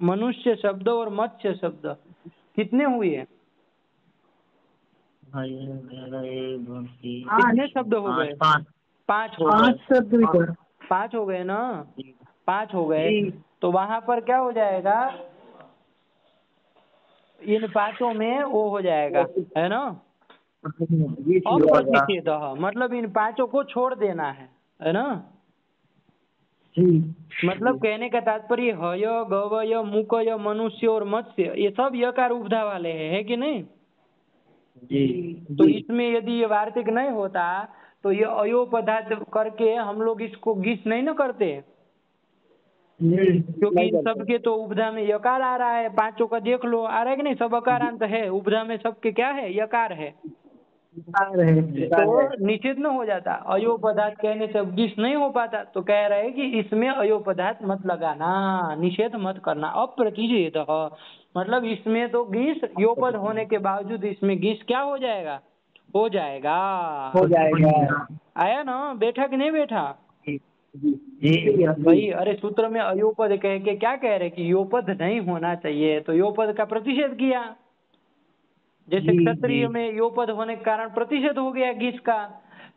मनुष्य शब्द और मत्स्य शब्द, कितने हुए? कितने शब्द हो गए? 5 हो गए। 5 शब्द भी कर। 5 हो गए ना, 5 हो गए। तो वहां पर क्या हो जाएगा, इन 5 में वो हो जाएगा, है ना, अप्रतिषेध, मतलब इन 5 को छोड़ देना है ना। मतलब कहने का तात्पर्य हय, गवय, मुकय, मनुष्य और मत्स्य ये सब यकार उपधा वाले हैं, है कि नहीं? जी। तो इसमें यदि ये वार्तिक नहीं होता तो ये अयोपदार्थ करके हम लोग इसको गिस नहीं ना करते, क्योंकि इन सबके तो उपधा में यकार आ रहा है। 5 का देख लो, आ रहा है कि नहीं, सब अकारांत है, उपधा में सबके क्या है, यकार है, तो निषेध न हो जाता। अयोपदार्थ कहने से अब गिस नहीं हो पाता, तो कह रहे हैं कि इसमें अयोपदार्थ मत लगाना, निषेध मत करना, अप्रतिषेध, मतलब इसमें तो गिस योपद होने के बावजूद इसमें गिस क्या हो जाएगा, हो जाएगा। आया ना, बैठा कि नहीं बैठा? भाई अरे सूत्र में अयोपद कह के क्या कह रहे कि योपद नहीं होना चाहिए, तो योपद का प्रतिषेध किया। जैसे क्षत्रिय में योपद होने के कारण प्रतिषेध हो गया गिस का,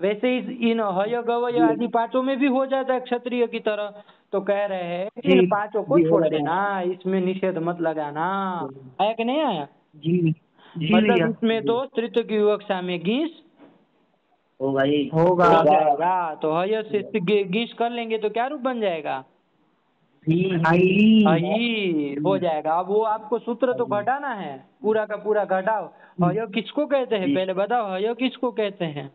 वैसे ही इन हय, गवय आदि 5 में भी हो जाता है क्षत्रिय की तरह। तो कह रहे हैं कि इन 5 को छोड़ देना, इसमें निषेध मत लगाना। आया कि नहीं आया? मतलब इसमें तो स्त्रीत्व की विवक्षा में गिस होगा जाएगा। तो हय से गिस कर लेंगे तो क्या रूप बन जाएगा, ही हो जाएगा। अब वो आपको सूत्र तो घटाना है, पूरा का पूरा घटाओ। हय किसको कहते हैं पहले बताओ, हय किसको कहते हैं?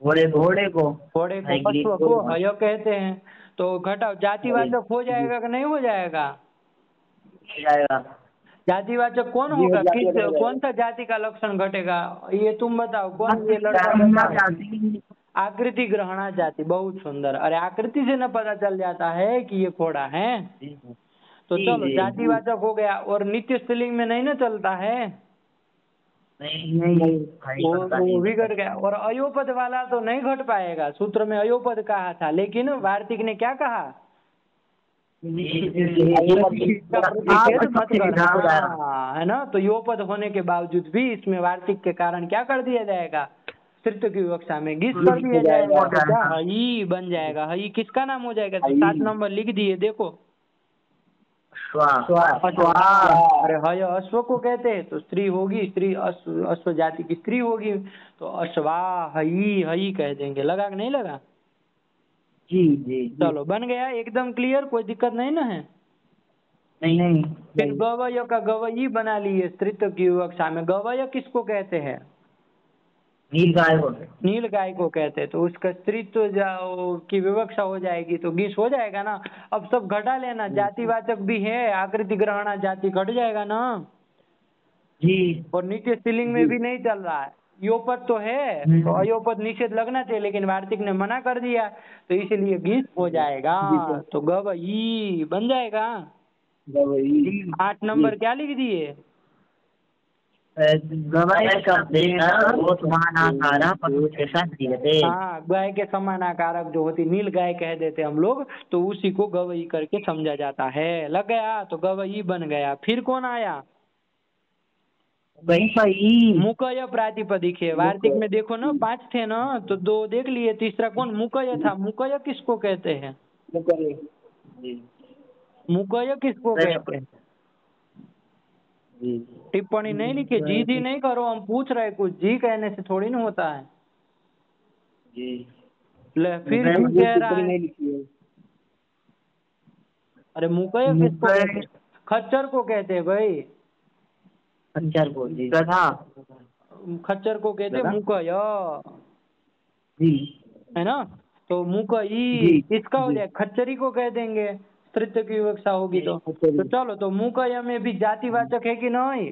घोड़े को पशु को हय कहते हैं। तो घटाओ, जातिवाचक हो जाएगा कि नहीं हो जाएगा? जातिवाचक कौन होगा, कौन सा जाति का लक्षण घटेगा, ये तुम बताओ, कौन ये लड़का? आकृति ग्रहणा जाति, बहुत सुंदर। अरे आकृति से न पता चल जाता है कि ये घोड़ा है। तो चलो जातिवाचक हो गया, और नित्य स्त्रीलिंग में नहीं ना चलता है, नहीं वो भी घट गया। और अयोपद वाला तो नहीं घट पाएगा, सूत्र में अयोपद कहा था, लेकिन वार्तिक ने क्या कहा, है ना। तो योपद होने के बावजूद भी इसमें वार्तिक के कारण क्या कर दिया जाएगा, तृतीय की विवक्षा में गिस कर दिया जाएगा, तो क्या हई बन जाएगा। हई किसका नाम हो जाएगा, तो 7 नंबर लिख दिए, देखो अरे हय अश्व को कहते हैं, तो स्त्री होगी, स्त्री अश्व जाति की स्त्री होगी, तो अश्वा हई हई कह देंगे। लगा कि नहीं लगा? जी। चलो बन गया, एकदम क्लियर, कोई दिक्कत नहीं ना है? नहीं। फिर गवय का गवई बना लिए स्त्रीत्व की विवक्षा में। गवय किसको कहते हैं? नील गाय को कहते हैं, तो उसका स्त्रीत्व की विवक्षा हो जाएगी, तो गिस हो जाएगा ना। अब सब घटा लेना, जातिवाचक भी है, आकृति ग्रहणा जाति घट जाएगा ना जी। और नित्य स्त्रीलिंग में भी नहीं चल रहा है, योपद तो है, तो अयोपद निषेध लगना चाहिए, लेकिन वार्तिक ने मना कर दिया, तो इसलिए गिस हो जाएगा, तो गवई बन जाएगा। 8 नंबर क्या लिख दिए, गवय हाँ, गाय के समानाकारक जो होती, नील गाय कह देते हम लोग, तो उसी को गवई करके समझा जाता है। लग गया, तो गवई बन गया। फिर कौन आया, मुकय प्रातिपदिक है। वार्तिक में देखो ना 5 थे ना, तो 2 देख लिए, तीसरा कौन, मुकय था। मुकय किसको कहते हैं, मुकय किसको कहते हैं? टिप्पणी नहीं लिखी, जी नहीं करो, हम पूछ रहे कुछ, जी कहने से थोड़ी ना होता है। ले फिर जी कह रहा है, अरे मुकय किसको कहते हैं? खच्चर को कहते हैं भाई, खच्चर को कहते हैं मुकय, है ना। तो मुकई किसका हो जाए, खच्चरी को कह देंगे, तृतीय की विवक्षा होगी तो चलो। तो मुकय में भी जातिवाचक है कि नहीं?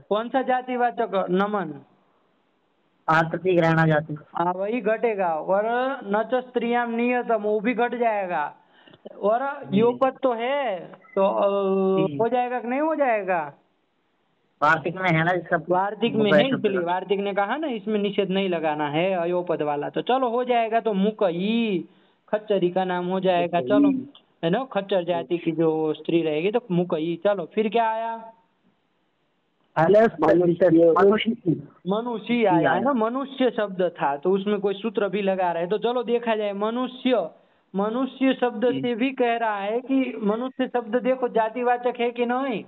कौन सा जातिवाचक, नमन, आकृति ग्रहणा जाति, हाँ वही घटेगा। और नच स्त्रियाम नियतम, वो भी घट जाएगा। और योपद तो है, तो हो जाएगा कि नहीं हो जाएगा? वार्तिक में है ना इसका। वार्तिक में है, इसलिए वार्तिक ने कहा ना इसमें निषेध नहीं लगाना है अयोपद वाला, तो चलो हो जाएगा। तो मुकई खच्चरी का नाम हो जाएगा, चलो है ना, खच्चर जाति की जो स्त्री रहेगी तो मुकई। चलो फिर क्या आया? मनुष्य आया है ना, मनुष्य शब्द था तो उसमें कोई सूत्र भी लगा रहे, तो चलो देखा जाए। मनुष्य, मनुष्य शब्द से भी कह रहा है कि मनुष्य शब्द देखो जातिवाचक है कि नहीं?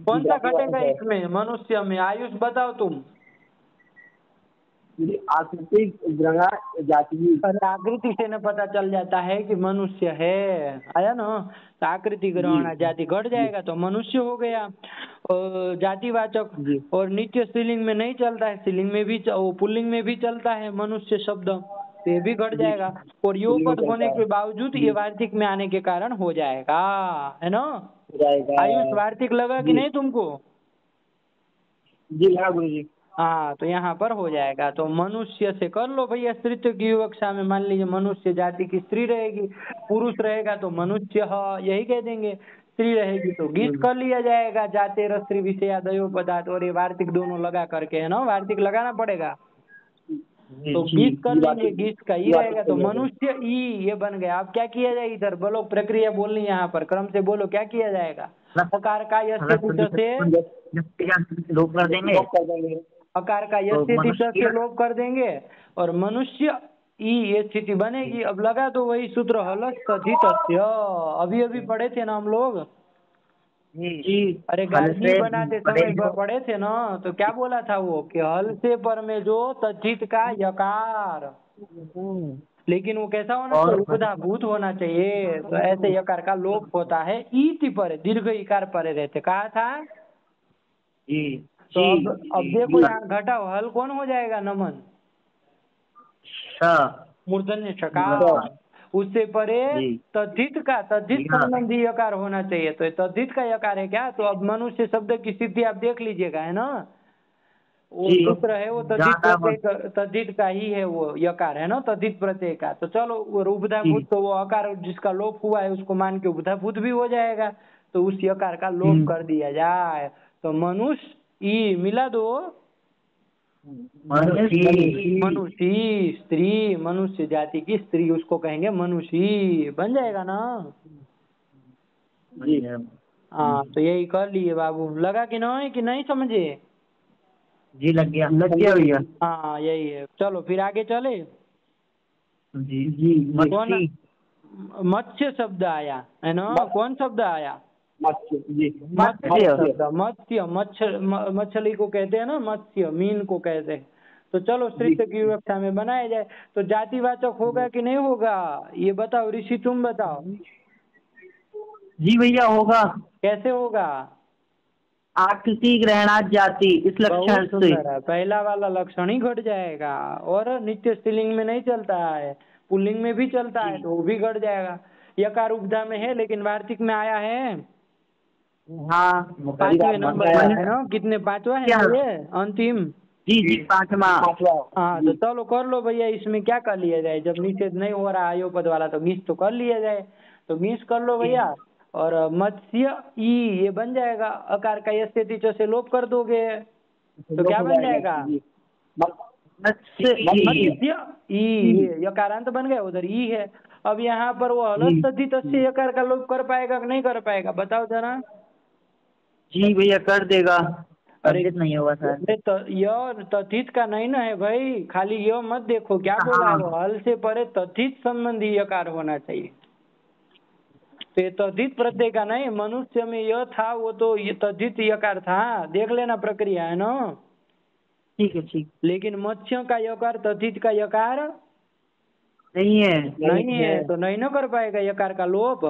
कौन सा घटेगा इसमें मनुष्य में? आयुष बताओ तुम। आकृति ग्रहण जाति। आकृति से न पता चल जाता है कि मनुष्य है, आया ना? तो आकृति ग्रहण जाति घट जाएगा तो मनुष्य हो गया। और जातिवाचक, और नित्य स्त्रीलिंग में नहीं चलता है, स्त्रीलिंग में भी पुल्लिंग में भी चलता है मनुष्य शब्द, तो ये भी घट जाएगा। और योपद होने के बावजूद ये वार्तिक में आने के कारण हो जाएगा, है ना? आयुष वार्तिक लगा कि नहीं तुमको? जी हाँ गुरु जी। हाँ, तो यहाँ पर हो जाएगा। तो मनुष्य से कर लो भैया स्त्रीत्व की विवक्षा में। मान लीजिए मनुष्य जाति की स्त्री रहेगी, पुरुष रहेगा तो मनुष्य यही कह देंगे, स्त्री रहेगी तो गीत कर लिया जाएगा, जाते स्त्री विषया दयो पदार्थ। और ये वार्तिक दोनों लगा करके, है ना, वार्तिक लगाना पड़ेगा तो गीत कर लेंगे, गीत का ई रहेगा तो मनुष्य ई ये बन गया। अब क्या किया जाए इधर बोलो, प्रक्रिया बोलनी यहाँ पर, क्रम से बोलो क्या किया जाएगा? अकार का यस्य से लोप कर देंगे, अकार का यस्य से लोप कर देंगे और मनुष्य ई ये स्थिति बनेगी। अब लगा तो वही सूत्र हलस तथित, अभी अभी पढ़े थे ना हम लोग। जी अरे गार्गी बनाते समय पढ़े थे ना, तो क्या बोला था वो कि हल से पर में जो तद्धित का यकार, लेकिन वो कैसा होना चाहिए? उपधाभूत होना चाहिए। तो ऐसे यकार का लोप होता है। ईति पर दीर्घ इकार परे रहते, कहा था। तो अब देखो यहाँ घटा हल कौन हो जाएगा? नमन मूर्धन्य शकार, उससे परे तद्धित का, तद्धित संबंधी यकार होना चाहिए। तो तद्धित का यकार है क्या? तो अब मनुष्य शब्द की सिद्धि आप देख लीजिएगा, है ना, वो सूत्र है वो तद्धित का ही है, वो यकार है ना, तद्धित प्रत्यय का। तो चलो वो उपधाभूत, तो वो अकार जिसका लोप हुआ है उसको मान के उपधाभूत भी हो जाएगा, तो उस यकार का लोप कर दिया जाए। तो मनुष्य ई मिला दो, मनुष्य स्त्री, मनुष्य जाति की स्त्री, उसको कहेंगे मनुष्य, बन जाएगा ना? हाँ, तो यही कर लिए बाबू। लगा कि नहीं समझे? जी लग गया भैया। हाँ यही है। चलो फिर आगे चले। जी मत्स्य शब्द आया है ना, कौन शब्द आया? मत्स्य, मछली को कहते हैं ना, मत्स्य मीन को कहते हैं। तो चलो स्त्रीत्व की विवक्षा में बनाया जाए तो जातिवाचक होगा कि नहीं होगा? ये बताओ ऋषि, तुम बताओ। जी भैया होगा। कैसे होगा? आकृति ग्रहणात जाति, इस लक्षण से पहला वाला लक्षण ही घट जाएगा। और नित्य स्त्रीलिंग में नहीं चलता है, पुल्लिंग में भी चलता है तो वो भी घट जाएगा। यकार उपधा में है लेकिन वार्तिक में आया है। हाँ, 5वें नंबर है ना, कितने 5वां है ये अंतिम? जी 5वां। हाँ, तो चलो कर लो भैया। इसमें क्या कर लिया जाए, जब निषेध नहीं हो रहा आयोपद वाला तो गीस तो कर लिया जाए। तो गीस कर लो भैया। और मत्स्य ई ये बन जाएगा, अकार का यस्य तिच से लोप कर दोगे तो क्या बन जाएगा? मत्स्य ई, यकारांत बन गया, उधर ई है। अब यहाँ पर वो हलस तद्धित से यकार का लोप कर पाएगा कि नहीं कर पाएगा, बताओ जरा। जी भैया कर देगा। अरे नहीं होगा सर। तो यह तद्धित का नहीं ना है भाई, खाली यह मत देखो क्या बोला है, हल से परे तद्धित संबंधी यकार होना चाहिए। तो ये तद्धित प्रत्यय का नहीं, मनुष्य में यह था वो तो ये तद्धित यकार था, देख लेना प्रक्रिया, है ना? ठीक है ठीक। लेकिन मत्स्य का यकार तद्धित का यकार नहीं है तो नहीं ना कर पाएगा यकार का लोप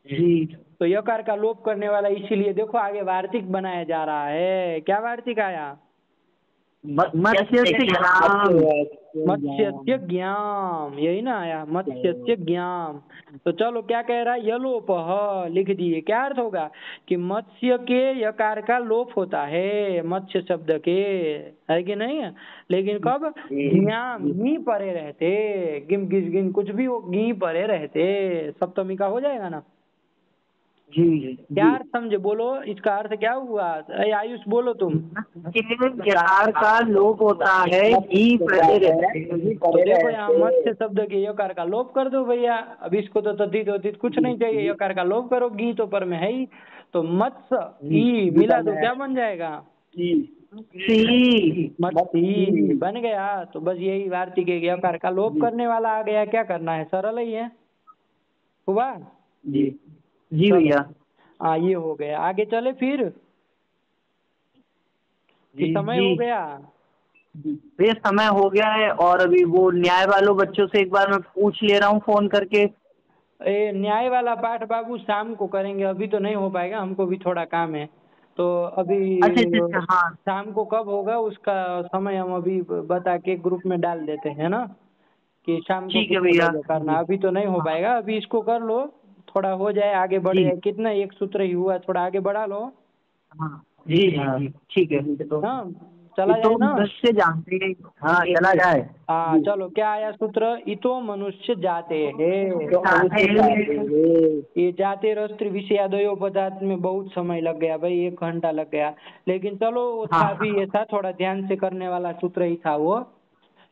जी। तो यकार का लोप करने वाला, इसीलिए देखो आगे वार्तिक बनाया जा रहा है। क्या वार्तिक आया? मत्स्यस्य ज्ञाम, यही ना आया, मत्स्यस्य ज्ञाम। तो चलो क्या कह रहा है, यलोपः लिख दिए। क्या अर्थ होगा कि मत्स्य के यकार का लोप होता है मत्स्य शब्द के, है कि नहीं है। लेकिन कब, ज्ञाम, गी परे रहते, गिम गिस गिन कुछ भी हो, गी परे रहते, सप्तमी का हो जाएगा ना। जी क्या अर्थ समझे, बोलो इसका अर्थ क्या हुआ। आयुष बोलो तुम। ज्ञान का लोप होता है, घी परे रहते हैं। तो देखो यहाँ मत्स्य शब्द के यकार का लोप कर दो भैया। अब इसको तो तद्धित वद्धित कुछ नहीं चाहिए, यकार का लोप करो, गी तो पर में है ही। तो मत्स्य ई मिला दो, क्या बन जाएगा, मत्सी बन गया। तो बस यही वार्तिक के यकार का लोप करने वाला आ गया। क्या करना है, सरल ही है, हुआ। जी जी भैया। हाँ ये हो गया, आगे चले फिर कि जी समय जी हो गया। भैया समय हो गया है, और अभी वो न्याय वालों बच्चों से एक बार मैं पूछ ले रहा हूँ फोन करके। न्याय वाला पाठ बाबू शाम को करेंगे, अभी तो नहीं हो पाएगा, हमको भी थोड़ा काम है। तो अभी अच्छा अच्छा अच्छा, हाँ शाम को कब होगा उसका समय हम अभी बता के ग्रुप में डाल देते हैं ना, कि शाम को ठीक है कितने भैया। बजे करना। अभी तो नहीं हो पाएगा, अभी इसको कर लो, थोड़ा हो जाए, आगे बढ़ जी जाए। कितना एक सूत्र ही हुआ, थोड़ा आगे बढ़ा लो। हाँ जी जी ठीक है। तो हाँ चला जाए तो ना। दृश्य जानते हैं। हाँ चला जाए। हाँ चलो, क्या आया सूत्र, इतो मनुष्य जाते हैं। ये जाते रस्त्र विषयादयो पदार्थ में बहुत समय लग गया भाई, 1 घंटा लग गया। लेकिन चलो वो हाँ था भी ऐसा, थोड़ा ध्यान से करने वाला सूत्र ही था वो।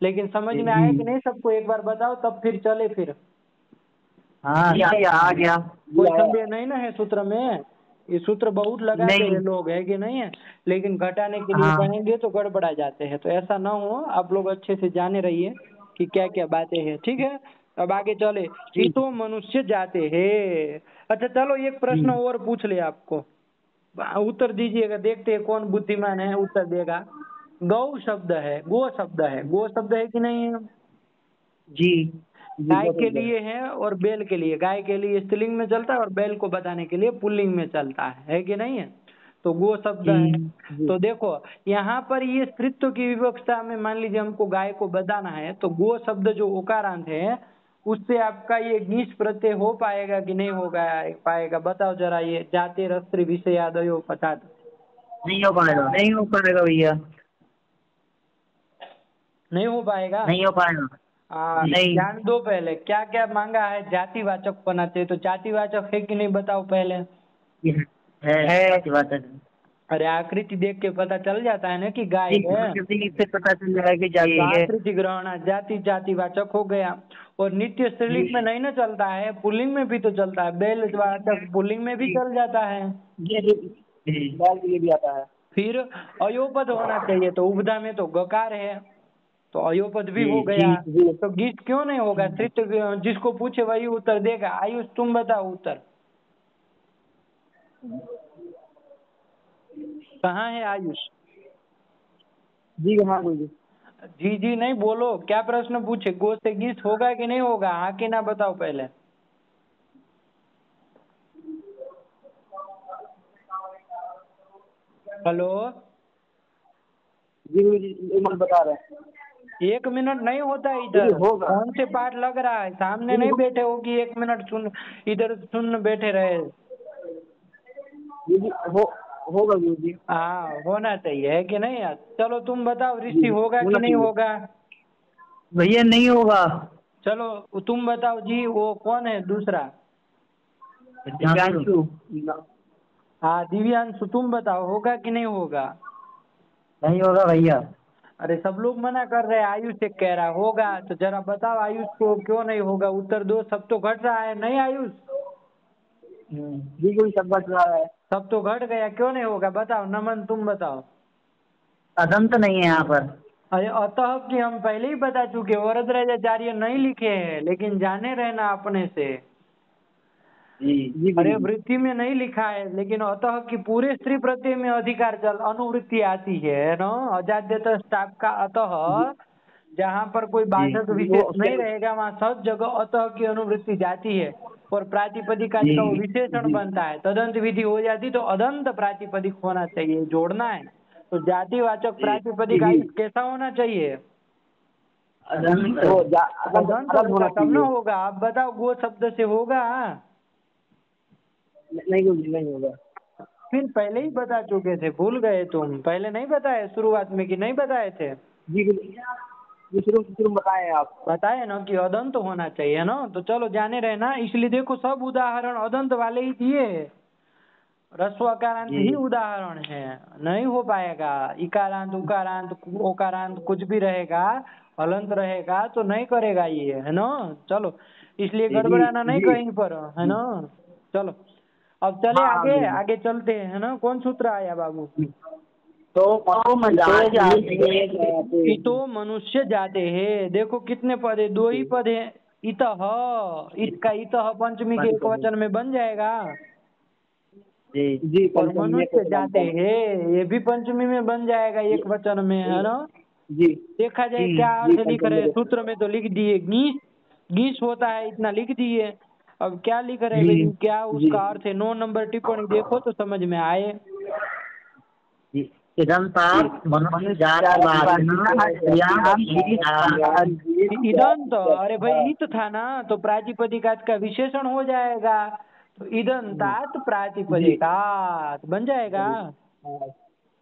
लेकिन समझ में जी आया कि नहीं सबको, एक बार बताओ तब फिर चले फिर। हाँ आ गया। कोई संदेह नहीं ना है सूत्र में। ये सूत्र बहुत लगाते नहीं हैं लोग, है कि नहीं है। लेकिन घटाने के लिए हाँ कहेंगे तो गड़बड़ा जाते हैं। तो ऐसा ना हो, आप लोग अच्छे से जाने रहिए कि क्या क्या बातें हैं, ठीक है। अब आगे चले, ठीक इतो मनुष्य जाते हैं। अच्छा चलो, एक प्रश्न और पूछ ले आपको, उत्तर दीजिएगा, देखते हैं कौन बुद्धिमान है, उत्तर देगा। गौ शब्द है, गो शब्द है, गो शब्द है कि नहीं है। जी गाय के लिए है और बैल के लिए, गाय के लिए स्त्रीलिंग में चलता है और बैल को बताने के लिए पुल्लिंग में चलता है कि नहीं है। तो गो शब्द जी है। जी तो देखो यहाँ पर ये स्त्रीत्व की विवक्षा में, मान लीजिए हमको गाय को बताना है, तो गो शब्द जो उकारांत है उससे आपका ये गीस प्रत्यय हो पाएगा कि नहीं होगा पाएगा, बताओ जरा। ये जाते रस्त्र विषयादयो पठात, नहीं हो पाएगा, नहीं हो पाएगा भैया, नहीं हो पाएगा। नहीं हो पाएगा। नहीं ध्यान दो, पहले क्या क्या मांगा है, जातिवाचक होना चाहिए। तो जातिवाचक है कि नहीं बताओ पहले। है बात है। अरे आकृति देख के पता चल जाता है ना कि गाय जी है। इससे पता चल जाएगा कि तो जाइए। आकृति ग्रहण, जाति जातिवाचक हो गया। और नित्य स्त्रीलिंग में नहीं ना चलता है, पुल्लिंग में भी तो चलता है, बैल वाचक पुल्लिंग में भी चल जाता है। ये भी आता है। फिर अयोपद होना चाहिए, तो उपधा में तो गकार है, तो अयोपद भी हो जी गया। तो गीत क्यों नहीं होगा, सिर्फ जिसको पूछे वही उत्तर देगा। आयुष तुम बताओ उत्तर कहाँ है आयुष। जी हाँ बोलिए। जी जी नहीं बोलो, क्या प्रश्न पूछे, गो से गीत होगा कि नहीं होगा, हाँ कि ना बताओ पहले। हेलो, जी जी एक मिनट बता रहे हैं। 1 मिनट नहीं होता है इधर, होगा। कौन से पाठ लग रहा है, सामने नहीं बैठे हो कि 1 मिनट सुन, इधर सुन बैठे रहे। जी होगा गुरु जी। हाँ होना चाहिए, है कि नहीं यार। चलो तुम बताओ, ऋषि जी होगा कि होना नहीं चाहिए होगा। भैया, नहीं होगा। चलो तुम बताओ जी, वो कौन है दूसरा। दिव्यांशु। हाँ दिव्यांशु, तुम बताओ होगा कि नहीं होगा। नहीं होगा भैया। अरे सब लोग मना कर रहे हैं, आयुष एक कह रहा होगा। तो जरा बताओ आयुष को क्यों नहीं होगा, उत्तर दो। सब तो घट रहा है नहीं आयुष, बिल्कुल सब बच रहा है। सब तो घट गया, क्यों नहीं होगा बताओ। नमन तुम बताओ। अदंत नहीं है यहाँ पर। अरे अतः कि हम पहले ही बता चुके, वरदराजाचार्य नहीं लिखे हैं, लेकिन जाने रहना अपने से। जी अरे वृत्ति में नहीं लिखा है, लेकिन अतः कि पूरे स्त्री प्रत्यय में अधिकार चल अनुवृत्ति आती है ना। अजाद्यत स्टाफ का अतः, जहाँ पर कोई बाधक विशेष नहीं रहेगा वहाँ सब जगह अतः की अनुवृत्ति जाती है। और प्रातिपदिक का वो विशेषण बनता है, तदंत विधि हो जाती तो अदंत प्रातिपदिक होना चाहिए, जोड़ना है। तो जातिवाचक प्रातिपदिक आयुष कैसा होना चाहिए। अदंत वो अदंत अदंत होगा होना तब ना चाहिए। होगा। आप बताओ गो शब्द से होगा? नहीं गुरुजी नहीं होगा। फिर पहले ही बता चुके थे, भूल गए तुम? पहले नहीं बताए शुरुआत में कि नहीं बताए थे? जी गुरुजी, ये शुरू बताए हैं आप। बताए ना कि अदंत होना चाहिए ना, तो चलो जाने रहे ना। इसलिए देखो सब उदाहरण अदंत वाले ही दिए, रस्वकारांत ही जी उदाहरण है। नहीं हो पाएगा, इकारांत उकारांत ओकारांत कुछ भी रहेगा, हलंत रहेगा तो नहीं करेगा ये, है ना। चलो इसलिए जी गड़बड़ाना नहीं जी कहीं पर, है ना। चलो अब चले हाँ आगे, गुरुजी। आगे चलते हैं, है ना। कौन सूत्र आया बाबू? तो मनुष्य इतो मनुष्य जाते हैं। देखो कितने पद है? दो ही पद है। इतः, इत का इतः पंचमी के एक वचन में बन जाएगा। जी जी और पंचमी में मनुष्य कैसे जाते बनता है? हैं, ये भी पंचमी में बन जाएगा एक वचन में, है ना। जी देखा जाए जी क्या जी अर्थ लिख पंचमी रहे हैं। में। सूत्र में तो लिख दिए गीस, गीस होता है इतना लिख दिए। अब क्या लिख रहे हैं जी भाई, क्या जी उसका अर्थ है? 9 नंबर टिप्पणी देखो तो समझ में आए। जी इदंतात् मनुष्य जातिवाचिनः इदंत, अरे भाई इत था ना, तो प्रातिपदिकात का विशेषण हो जाएगा। तो इदंतात प्रातिपदिकात बन जाएगा।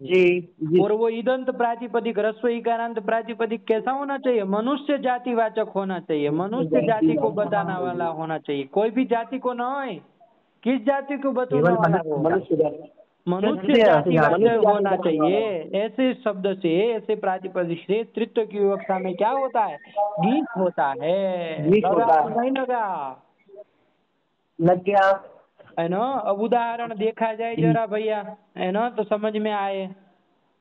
जी जी और वो इदंत प्रातिपदिक ह्रस्व इकारांत प्रातिपदिक कैसा होना चाहिए? मनुष्य जातिवाचक होना चाहिए, मनुष्य जाति को बताने वाला होना चाहिए। कोई भी जाति को ना हो, किस जाति को बताने केवल वाला हो? मनुष्य जाति। मनुष्य मनुष्य जातिवाचक मनुष्य जाति होना बताने वाला चाहिए। है। ऐसे शब्द से, ऐसे प्रातिपदिक से तृत्व की विवक्षा में क्या होता है? गीत होता है। नीच लगा होता कि है। नहीं लगा? लग गया। है ना। अब उदाहरण देखा जाए जरा भैया, है ना, तो समझ में आए।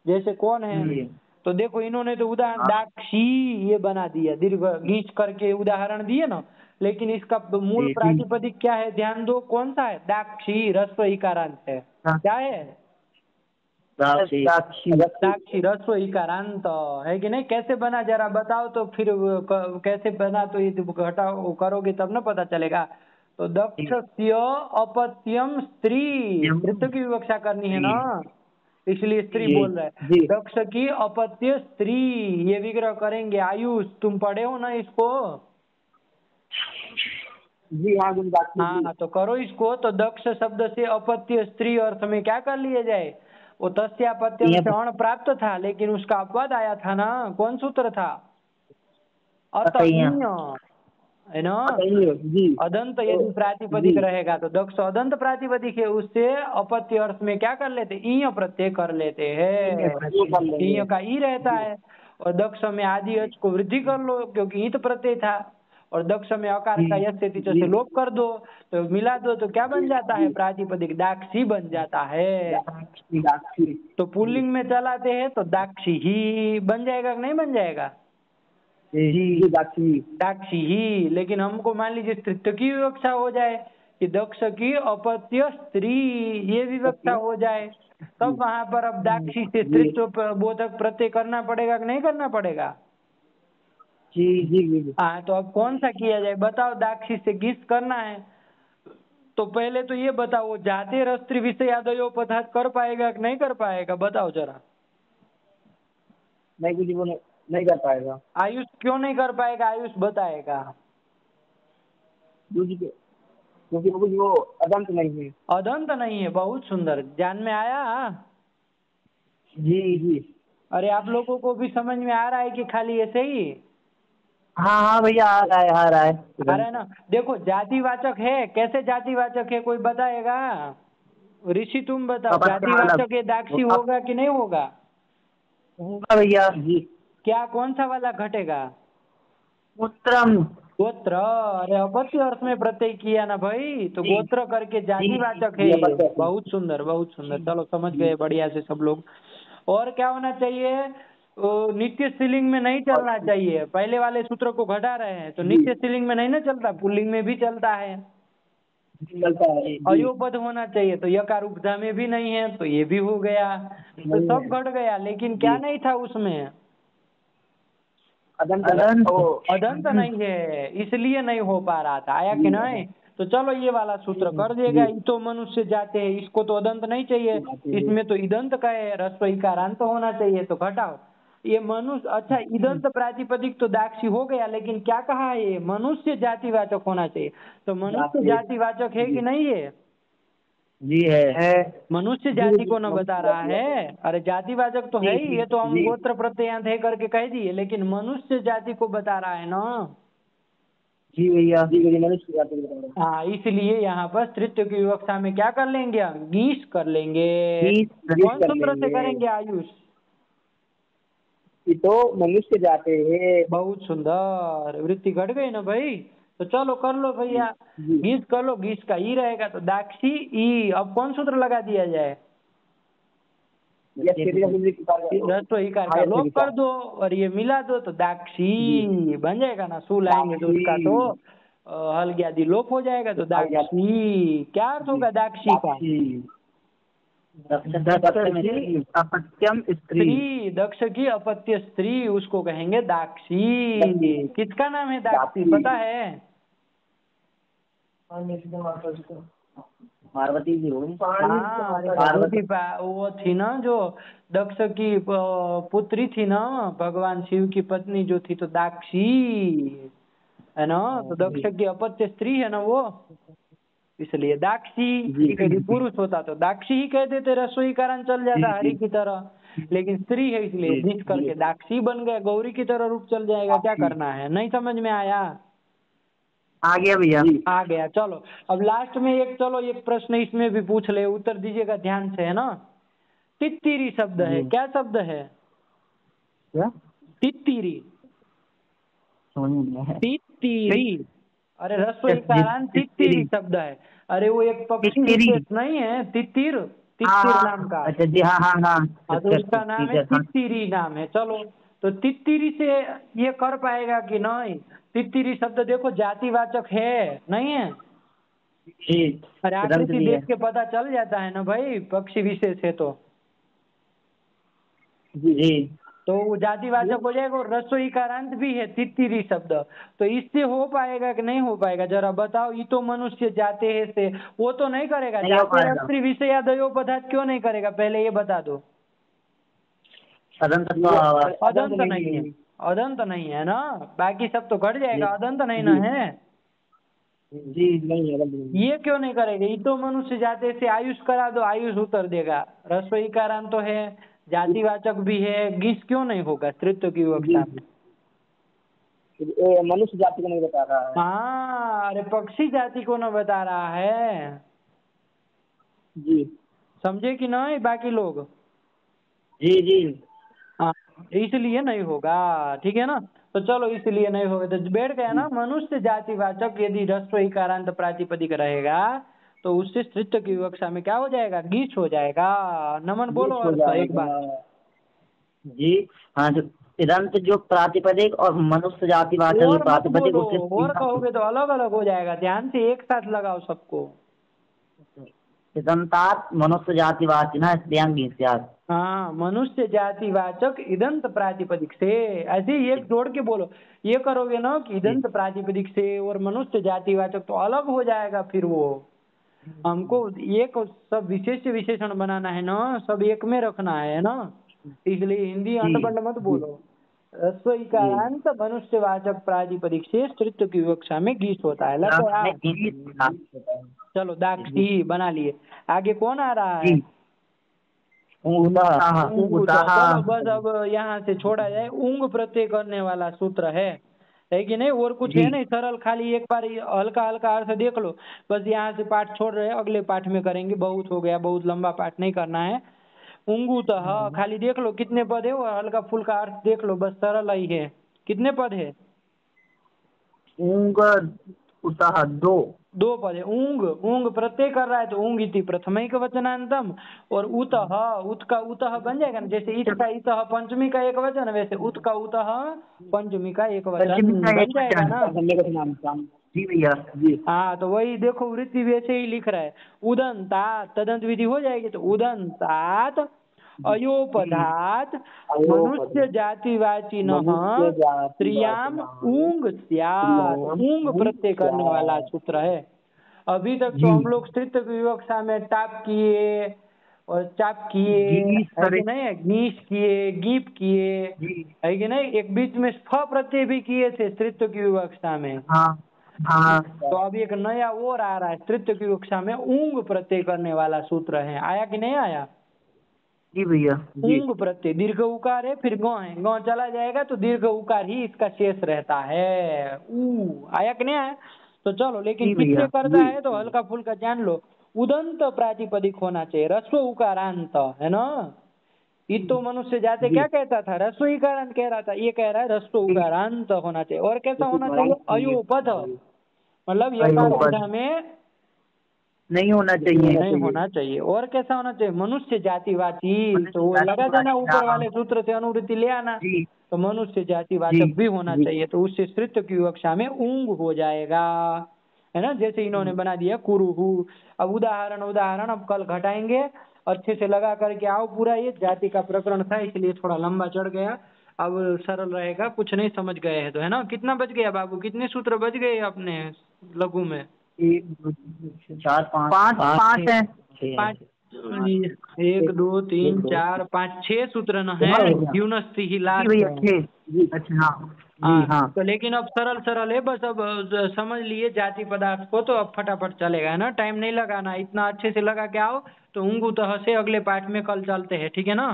जैसे कौन है, तो देखो इन्होंने तो उदाहरण दाक्षी ये बना दिया, दीर्घ घींच करके उदाहरण दिए ना। लेकिन इसका मूल प्रातिपदिक क्या है? ध्यान दो, कौन सा है? दाक्षी, ह्रस्व इकारांत है। क्या है? साक्षी दाक्षी ह्रस्व इकारांत है कि नहीं? कैसे बना जरा बताओ तो, फिर कैसे बना तो ये घटाओ करोगे तब ना पता चलेगा। तो दक्षस्य अपत्यम स्त्री, तृतीय की विवक्षा करनी है ना, इसलिए स्त्री बोल रहा है। जी दक्ष की अपत्य स्त्री, ये विग्रह करेंगे। आयुष, तुम पढ़े हो ना इसको? जी हाँ गुरुजी। हाँ तो करो इसको। तो दक्ष शब्द से अपत्य स्त्री अर्थ में क्या कर लिए जाए? वो तस्यापत्यम से अण प्राप्त था, लेकिन उसका अपवाद आया था ना। कौन सूत्र था? अतईय, है ना। जी अदंत यदि जी प्रातिपदिक रहेगा तो दक्ष अदंत प्रातिपदिक है, उससे अपत्य अर्थ में क्या कर लेते? ईय प्रत्यय कर लेते हैं। ईय का ई रहता है। और दक्ष में आदि अच को वृद्धि कर लो, क्योंकि ईत प्रत्यय था। और दक्ष में अकार का यस्य तिच से लोप कर दो, तो मिला दो तो क्या बन जाता है? प्रातिपदिक दाक्षी बन जाता है। तो पुल्लिंग में चलाते हैं तो दाक्षी ही बन जाएगा कि नहीं बन जाएगा? जी दाक्षी। दाक्षी ही। लेकिन हमको मान लीजिए तृतीय की विवक्षा हो जाए कि दक्ष की अपत्य स्त्री, ये विवक्षा हो जाए, तब वहां पर अब दाक्षी से स्त्रीत्व बोधक प्रत्यय करना पड़ेगा कि नहीं करना पड़ेगा? जी जी हाँ तो अब कौन सा किया जाए बताओ? दाक्षी से गीस करना है तो पहले तो ये बताओ, जाते रस्त्री विषय आदयो पदार्थ कर पाएगा कि नहीं कर पाएगा? बताओ जरा। नहीं गुरुजी वो नहीं कर पाएगा। आयुष क्यों नहीं कर पाएगा? आयुष बताएगा। गुरुजी क्योंकि गुरुजी वो अदंत नहीं है। अदंत नहीं है। बहुत सुंदर, ध्यान में आया। जी जी अरे आप लोगों को भी समझ में आ रहा है कि खाली ऐसे ही? हाँ हाँ भैया आ रहा है आ रहा है ना। देखो जातिवाचक है, कैसे जातिवाचक है कोई बताएगा? ऋषि तुम बताओ, जातिवाचक है दाक्षी होगा कि नहीं होगा? होगा भैया जी। क्या कौन सा वाला घटेगा? पुत्रम गोत्र। अरे अपत्य अर्थ में प्रत्यय किया ना भाई, तो गोत्र करके जातिवाचक है। बहुत सुंदर, बहुत सुंदर। चलो समझ गए बढ़िया से सब लोग। और क्या होना चाहिए? नित्य स्त्रीलिंग में नहीं चलना चाहिए। पहले वाले सूत्र को घटा रहे हैं तो नित्य स्त्रीलिंग में नहीं ना चलता, पुल्लिंग में भी चलता है। चलता है। अयोपद होना चाहिए, तो यकार उपधा में भी नहीं है, तो ये भी हो गया। तो सब घट गया, लेकिन क्या नहीं था उसमें? अदंत नहीं है, इसलिए नहीं हो पा रहा था। आया कि नहीं? तो चलो ये वाला सूत्र कर देगा। तो मनुष्य जाते हैं, इसको तो अदंत नहीं चाहिए, इसमें तो इदंत का है, ह्रस्व इकारांत होना चाहिए, तो घटाओ। ये मनुष्य, अच्छा ईदंत प्रातिपदिक तो दाक्षी हो गया, लेकिन क्या कहा है ये मनुष्य जातिवाचक होना चाहिए, तो मनुष्य जातिवाचक है कि नहीं है? जी है। मनुष्य जाति को न बता रहा है, अरे जातिवाचक तो है ही, ये तो हम गोत्र प्रत्ययांत है करके कह दिए, लेकिन मनुष्य जाति को बता रहा है ना। जी भैया, जी भैया, मनुष्य जाति को बता रहा है। हाँ, इसलिए यहाँ पर तृतीय की विवक्षा में क्या कर लेंगे हम? गीस कर लेंगे। कौन सूत्र से करेंगे आयुष? ये तो मनुष्य जाते हैं। बहुत सुंदर, वृत्ति घट गई ना भाई, तो चलो कर लो भैया, गीस कर लो, गीस का ई रहेगा तो दाक्षी ई। अब कौन सूत्र लगा दिया जाए? रस्व इकार का लोप कर दो और ये मिला दो तो दाक्षी बन जाएगा ना। सू लाएंगे तो उसका तो हल गया लोप हो जाएगा, तो दाक्षी क्या अर्थ होगा दाक्षी का? अपत्यम स्त्री, दक्ष की अपत्य स्त्री, उसको कहेंगे दाक्षी। किसका नाम है दाक्षी पता है? पार्वती जी होगी। पार्वती वो थी ना जो दक्ष की पुत्री थी ना, भगवान शिव की पत्नी जो थी, तो दाक्षी है ना, तो दक्ष की अपत्य स्त्री है ना वो, इसलिए दाक्षी। यदि पुरुष होता तो दाक्षी ही कह देते, रसोई कारण चल जाता हरि की तरह, लेकिन स्त्री है इसलिए निष्ठ करके दाक्षी बन गया, गौरी की तरह रूप चल जाएगा। क्या करना है? नहीं समझ में आया? आ गया भैया, आ गया। चलो अब लास्ट में एक प्रश्न इसमें भी पूछ ले, उत्तर दीजिएगा ध्यान से, है ना। तित्तिरी शब्द है, क्या शब्द है? क्या? तित्तिरी, तित्तिरी, अरे रसोई कारण तित्तिरी शब्द है। अरे वो एक पक्षी विशेष नहीं है तित्तिर, तित्तिर नाम का। अच्छा जी, हाँ हाँ हाँ, तो उसका नाम है तित्तिरी नाम है। चलो तो तित्तिरी से ये कर पाएगा कि नहीं? तित्तिरी शब्द देखो जातिवाचक है नहीं है? अरे आकृति देख के पता चल जाता है ना भाई, पक्षी विशेष है तो जी, तो जातिवाचक हो जाएगा। और रसोई कारांत भी है तित्तिरी शब्द, तो इससे हो पाएगा कि नहीं हो पाएगा? जरा बताओ। ये तो मनुष्य जाते हैं से वो तो नहीं करेगा, जाते स्त्री विषय दयो पदार्थ क्यों नहीं करेगा, पहले ये बता दो। अदंत नहीं है, अदंत नहीं है ना, बाकी सब तो घट जाएगा, अदंत नहीं ना है जी, नहीं है। ये क्यों नहीं करेगा? ये तो मनुष्य जाते से आयुष करा दो, आयुष उत्तर देगा। रसोई कारण तो है, जातिवाचक भी है, गीस क्यों नहीं होगा स्त्रीत्व की विवक्षा में? मनुष्य जाति को नहीं बता रहा है। हाँ, अरे पक्षी जाति को न बता रहा है जी, समझे कि नहीं बाकी लोग? जी जी, हाँ, इसलिए नहीं होगा, ठीक है ना। तो चलो इसलिए नहीं होगा, तो बैठ गया ना। मनुष्य जातिवाचक यदि रस्व इकारांत प्रातिपदिक रहेगा तो उससे स्त्रीत्व की विवक्षा में क्या हो जाएगा? गीच हो जाएगा। नमन बोलो अर्थ एक बार। जी हाँ, जो इदंत जो प्रातिपदिक और मनुष्य जातिवाचक जो प्रातिपदिक, और कहोगे तो अलग अलग हो जाएगा, ध्यान से एक साथ लगाओ सबको। इदंतात मनुष्य जातिवाचिनः स्त्रियांगी स्यात्। हाँ, मनुष्य जातिवाचक इदंत प्रातिपदिक से, ऐसे ही एक जोड़ के बोलो। ये करोगे ना कि इदंत प्रातिपदिक से और मनुष्य जातिवाचक, तो अलग हो जाएगा फिर वो। हमको एक सब विशेष विशेषण बनाना है ना, सब एक में रखना है ना, इसलिए हिंदी अंडबंड मत बोलो। रस्व इकारांत मनुष्यवाचक प्रातिपदिक से स्त्रीत्व की विवक्षा में गीस होता है। चलो दाक्षी बना लिए। आगे कौन आ रहा है? चलो बस अब यहाँ से छोड़ा जाए। ऊंग प्रत्यय करने वाला सूत्र है कि नहीं? और कुछ है नहीं, सरल, खाली एक बार हल्का हल्का अर्थ देख लो बस। यहाँ से पाठ छोड़ रहे हैं, अगले पाठ में करेंगे, बहुत हो गया, बहुत लंबा पाठ नहीं करना है। उंगुतः खाली देख लो कितने पद है और हल्का फुल्का अर्थ देख लो, बस सरल ही है। कितने पद है? ऊंग उतः दो पद है। ऊंग, ऊंग प्रत्यय कर रहा है तो ऊंग इति प्रथमिक वचनांतम, और उतः, उत का उतः बन जाएगा ना, जैसे इत का इतः पंचमी का एक वचन, वैसे उत का उतः पंचमी का एक वचन बन जाएगा ना। जी भैया जी। हाँ, तो वही देखो, वृत्ति वैसे ही लिख रहा है। उदंतात तदंत विधि हो जाएगी, तो उदंतात अयोपधात मनुष्य जातिवाचिनः स्त्रियाम ऊंग स्यात्। ऊंग प्रत्यय करने वाला सूत्र है। अभी तक तो हम लोग स्त्रीत्व विवक्षा में टाप किए, और चाप किए, गीस है करे। कि नहीं, गीस किए, गीप किए, जी। है कि नहीं, एक बीच में फ प्रत्यय भी किए थे स्त्रीत्व की विवक्षा में। हाँ हाँ तो अब एक नया और आ रहा है स्त्रीत्व की विवक्षा में, ऊंग प्रत्यय करने वाला सूत्र है, आया कि नहीं आया? जी भैया जी। ऊंग प्रत्यय, दीर्घ उकार है, फिर गौ है, गौ चला जाएगा तो दीर्घ उकार ही इसका शेष रहता है। आया कि नहीं आया? तो चलो, लेकिन जी किससे भैया करता है तो हल्का फुल्का जान लो। उदंत प्रातिपदिक होना चाहिए, रस्व उकारांत, है ना। ये तो मनुष्य जाते जी। क्या कहता था, रस्व उकारांत कह रहा था, ये कह रहा है रस्व जी। उकारांत होना चाहिए। और कैसा होना चाहिए? अयोपध, मतलब यकार अयोपद विधा में नहीं होना चाहिए। नहीं होना चाहिए। और कैसा होना चाहिए? मनुष्य जातिवाची, तो वो लगा देना जातिवाची, ऊपर हाँ। वाले सूत्र से अनुवृत्ति ले आना, जी तो मनुष्य जी जातिवाचक भी होना जी। चाहिए, तो उससे स्त्रीत्व की विवक्षा में ऊंग हो जाएगा, है ना। जैसे इन्होंने बना दिया कुरुहु। अब उदाहरण उदाहरण अब कल घटाएंगे, अच्छे से लगा करके आओ पूरा। ये जाति का प्रकरण था इसलिए थोड़ा लंबा चढ़ गया, अब सरल रहेगा, कुछ नहीं समझ गए हैं तो, है ना। कितना बच गया बाबू, कितने सूत्र बच गए अपने लघु में? 4 5 पाँच है। 5, 1 2 3 4 5 6 सूत्र न है। यूनस्ती ही जी लास्ट भैया है। 6। अच्छा हाँ जी हाँ, हाँ। तो लेकिन अब सरल सरल है बस। अब समझ लिए जाति पदार्थ को, तो अब फटाफट चलेगा, है ना। टाइम नहीं लगाना, इतना अच्छे से लगा के आओ तो ऊँगूतः से अगले पाठ में कल चलते हैं, ठीक है ना।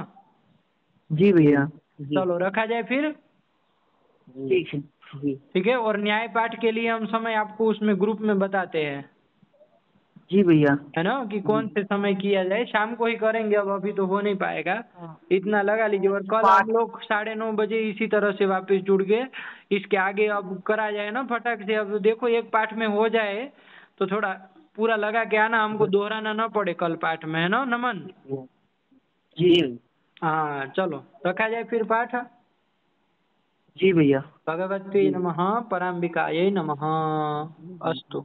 जी भैया चलो रखा जाए फिर, ठीक है जी। ठीक है। और न्याय पाठ के लिए हम समय आपको उसमें ग्रुप में बताते हैं, जी भैया है ना, कि कौन से समय किया जाए। शाम को ही करेंगे, अब अभी तो हो नहीं पाएगा। इतना लगा लीजिए, और कल हम लोग 9:30 बजे इसी तरह से वापस जुड़ गए। इसके आगे अब करा जाए ना फटाक से। अब देखो एक पाठ में हो जाए तो थोड़ा पूरा लगा के आना, हमको दोहराना ना पड़े कल पाठ में, है ना नमन। जी हाँ चलो रखा जाए फिर पाठ। जी भैया। भगवते नमः, पराम्बिकायै नमः। अस्तु।